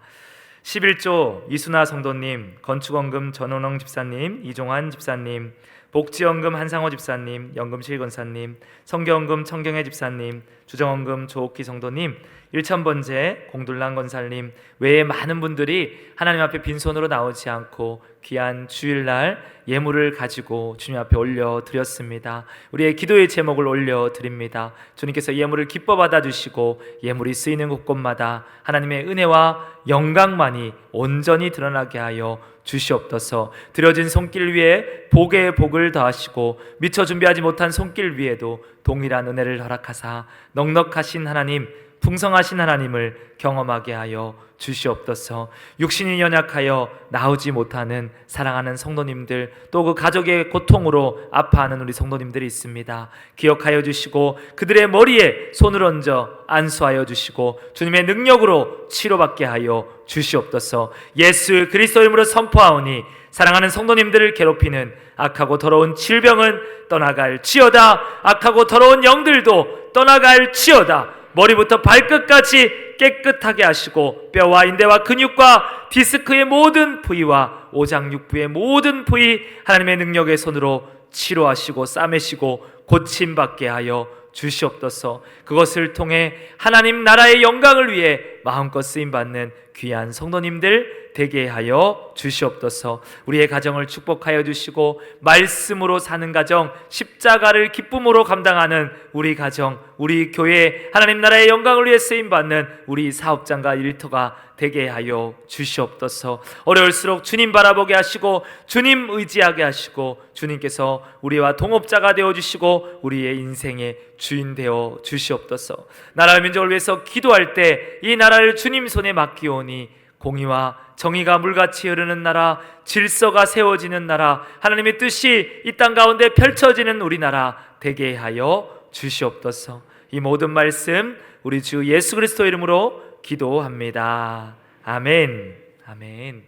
11조 이순아 성도님, 건축헌금 전원홍 집사님, 이종환 집사님, 복지헌금 한상호 집사님, 연금실 권사님, 성경헌금 청경혜 집사님, 주정헌금 조옥희 성도님, 일천번제 공둘랑 권사님 외에 많은 분들이 하나님 앞에 빈손으로 나오지 않고 귀한 주일날 예물을 가지고 주님 앞에 올려드렸습니다. 우리의 기도의 제목을 올려드립니다. 주님께서 예물을 기뻐 받아주시고 예물이 쓰이는 곳곳마다 하나님의 은혜와 영광만이 온전히 드러나게 하여 주시옵소서. 드려진 손길 위에 복의 복을 더하시고 미처 준비하지 못한 손길 위에도 동일한 은혜를 허락하사 넉넉하신 하나님, 풍성하신 하나님을 경험하게 하여 주시옵소서. 육신이 연약하여 나오지 못하는 사랑하는 성도님들, 또 그 가족의 고통으로 아파하는 우리 성도님들이 있습니다. 기억하여 주시고 그들의 머리에 손을 얹어 안수하여 주시고 주님의 능력으로 치료받게 하여 주시옵소서. 예수 그리스도 이름으로 선포하오니 사랑하는 성도님들을 괴롭히는 악하고 더러운 질병은 떠나갈지어다. 악하고 더러운 영들도 떠나갈지어다. 머리부터 발끝까지 깨끗하게 하시고 뼈와 인대와 근육과 디스크의 모든 부위와 오장육부의 모든 부위 하나님의 능력의 손으로 치료하시고 싸매시고 고침받게 하여 주시옵소서. 그것을 통해 하나님 나라의 영광을 위해 마음껏 쓰임받는 귀한 성도님들 되게 하여 주시옵소서. 우리의 가정을 축복하여 주시고 말씀으로 사는 가정, 십자가를 기쁨으로 감당하는 우리 가정, 우리 교회 하나님 나라의 영광을 위해 쓰임받는 우리 사업장과 일터가 되게 하여 주시옵소서. 어려울수록 주님 바라보게 하시고 주님 의지하게 하시고 주님께서 우리와 동업자가 되어주시고 우리의 인생의 주인 되어 주시옵소서. 나라와 민족을 위해서 기도할 때 이 나라를 주님 손에 맡기오니 공의와 정의가 물같이 흐르는 나라, 질서가 세워지는 나라, 하나님의 뜻이 이 땅 가운데 펼쳐지는 우리나라 되게 하여 주시옵소서. 이 모든 말씀 우리 주 예수 그리스도 이름으로 기도합니다. 아멘. 아멘.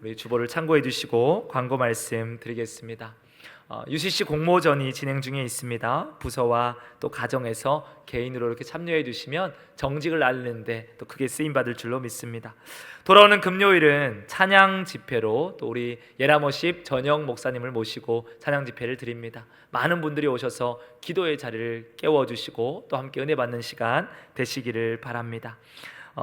우리 주보를 참고해 주시고 광고 말씀 드리겠습니다. UCC 공모전이 진행 중에 있습니다. 부서와 또 가정에서 개인으로 이렇게 참여해 주시면 정직을 알리는데 또 크게 쓰임 받을 줄로 믿습니다. 돌아오는 금요일은 찬양 집회로 또 우리 예라머십 전영 목사님을 모시고 찬양 집회를 드립니다. 많은 분들이 오셔서 기도의 자리를 깨워주시고 또 함께 은혜 받는 시간 되시기를 바랍니다.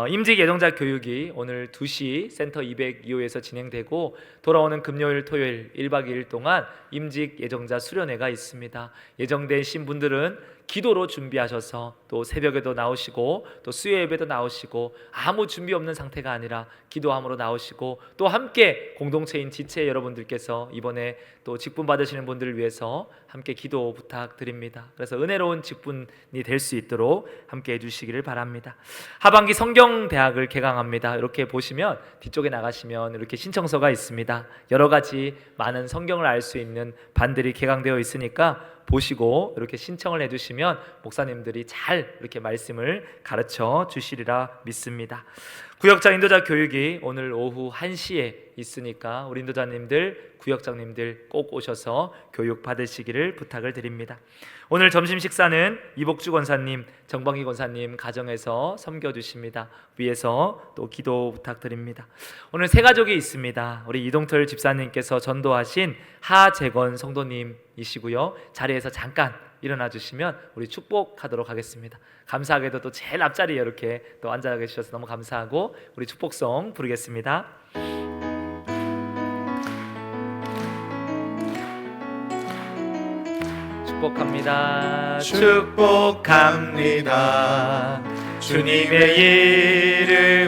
임직 예정자 교육이 오늘 2시 센터 202호에서 진행되고 돌아오는 금요일 토요일 1박 2일 동안 임직 예정자 수련회가 있습니다. 예정되신 분들은 기도로 준비하셔서 또 새벽에도 나오시고 또 수요 예배도 나오시고 아무 준비 없는 상태가 아니라 기도함으로 나오시고 또 함께 공동체인 지체 여러분들께서 이번에 또 직분 받으시는 분들을 위해서 함께 기도 부탁드립니다. 그래서 은혜로운 직분이 될 수 있도록 함께 해주시기를 바랍니다. 하반기 성경대학을 개강합니다. 이렇게 보시면 뒤쪽에 나가시면 이렇게 신청서가 있습니다. 여러 가지 많은 성경을 알 수 있는 반들이 개강되어 있으니까 보시고 이렇게 신청을 해주시면 목사님들이 잘 이렇게 말씀을 가르쳐 주시리라 믿습니다. 구역장 인도자 교육이 오늘 오후 1시에 있으니까 우리 인도자님들, 구역장님들 꼭 오셔서 교육 받으시기를 부탁을 드립니다. 오늘 점심 식사는 이복주 권사님, 정방희 권사님 가정에서 섬겨주십니다. 위에서 또 기도 부탁드립니다. 오늘 세 가족이 있습니다. 우리 이동철 집사님께서 전도하신 하재건 성도님이시고요. 자리에서 잠깐 일어나 주시면 우리 축복하도록 하겠습니다. 감사하게도 또 제일 앞자리에 이렇게 또 앉아 계셔서 너무 감사하고 우리 축복성 부르겠습니다. 축복합니다. 축복합니다. 주님의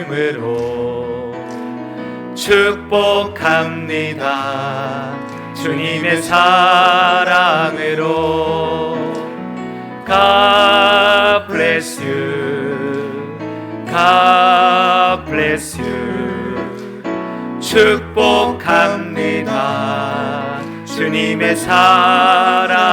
이름으로 축복합니다. 주님의 사랑으로 God bless you, God bless you. 축복합니다. 주님의 사랑으로.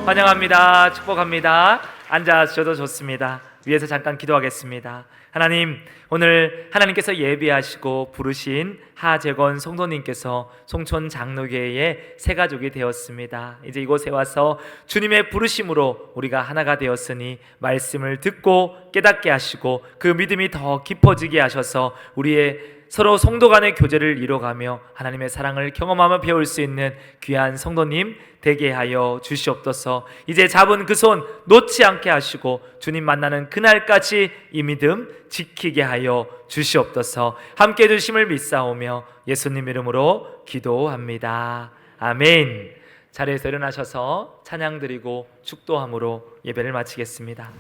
환영합니다. 축복합니다. 앉아주셔도 좋습니다. 위에서 잠깐 기도하겠습니다. 하나님, 오늘 하나님께서 예비하시고 부르신 하재건 성도님께서 송촌 장로교회의 새 가족이 되었습니다. 이제 이곳에 와서 주님의 부르심으로 우리가 하나가 되었으니 말씀을 듣고 깨닫게 하시고 그 믿음이 더 깊어지게 하셔서 우리의 서로 성도 간의 교제를 이뤄가며 하나님의 사랑을 경험하며 배울 수 있는 귀한 성도님 되게 하여 주시옵소서. 이제 잡은 그 손 놓지 않게 하시고 주님 만나는 그날까지 이 믿음 지키게 하여 주시옵소서. 함께 해주심을 믿사오며 예수님 이름으로 기도합니다. 아멘. 자리에서 일어나셔서 찬양 드리고 축도함으로 예배를 마치겠습니다.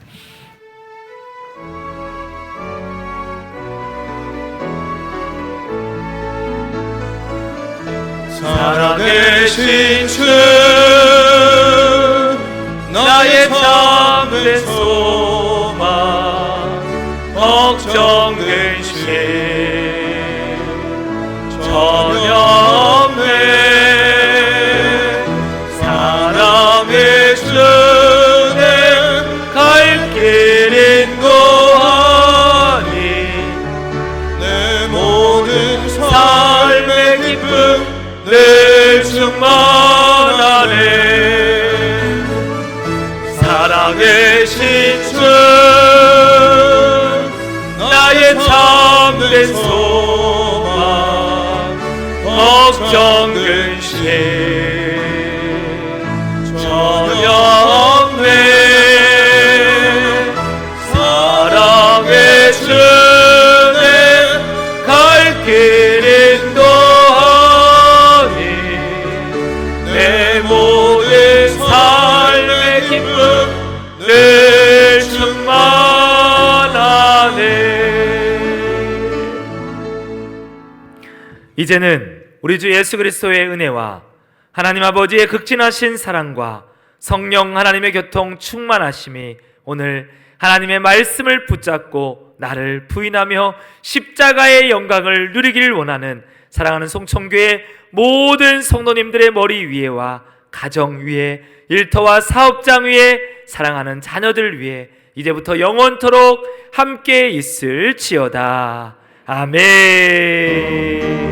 살아계신 주 나의 참된 소망 걱정 근심 전혀 없네 사랑의 주는 갈 길인 고하니 내 모든 삶의 기쁨 늘 충만하네 살아계신 주 나의 참된 소망 걱정 근심 전혀 없네 사랑의 주는 갈 길인 내 모든 삶의 기쁨 늘 충만하네. 이제는 우리 주 예수 그리스도의 은혜와 하나님 아버지의 극진하신 사랑과 성령 하나님의 교통 충만하심이 오늘 하나님의 말씀을 붙잡고 나를 부인하며 십자가의 영광을 누리기를 원하는 사랑하는 송천교회 모든 성도님들의 머리 위에와 가정 위에 일터와 사업장 위에 사랑하는 자녀들 위에 이제부터 영원토록 함께 있을지어다. 아멘.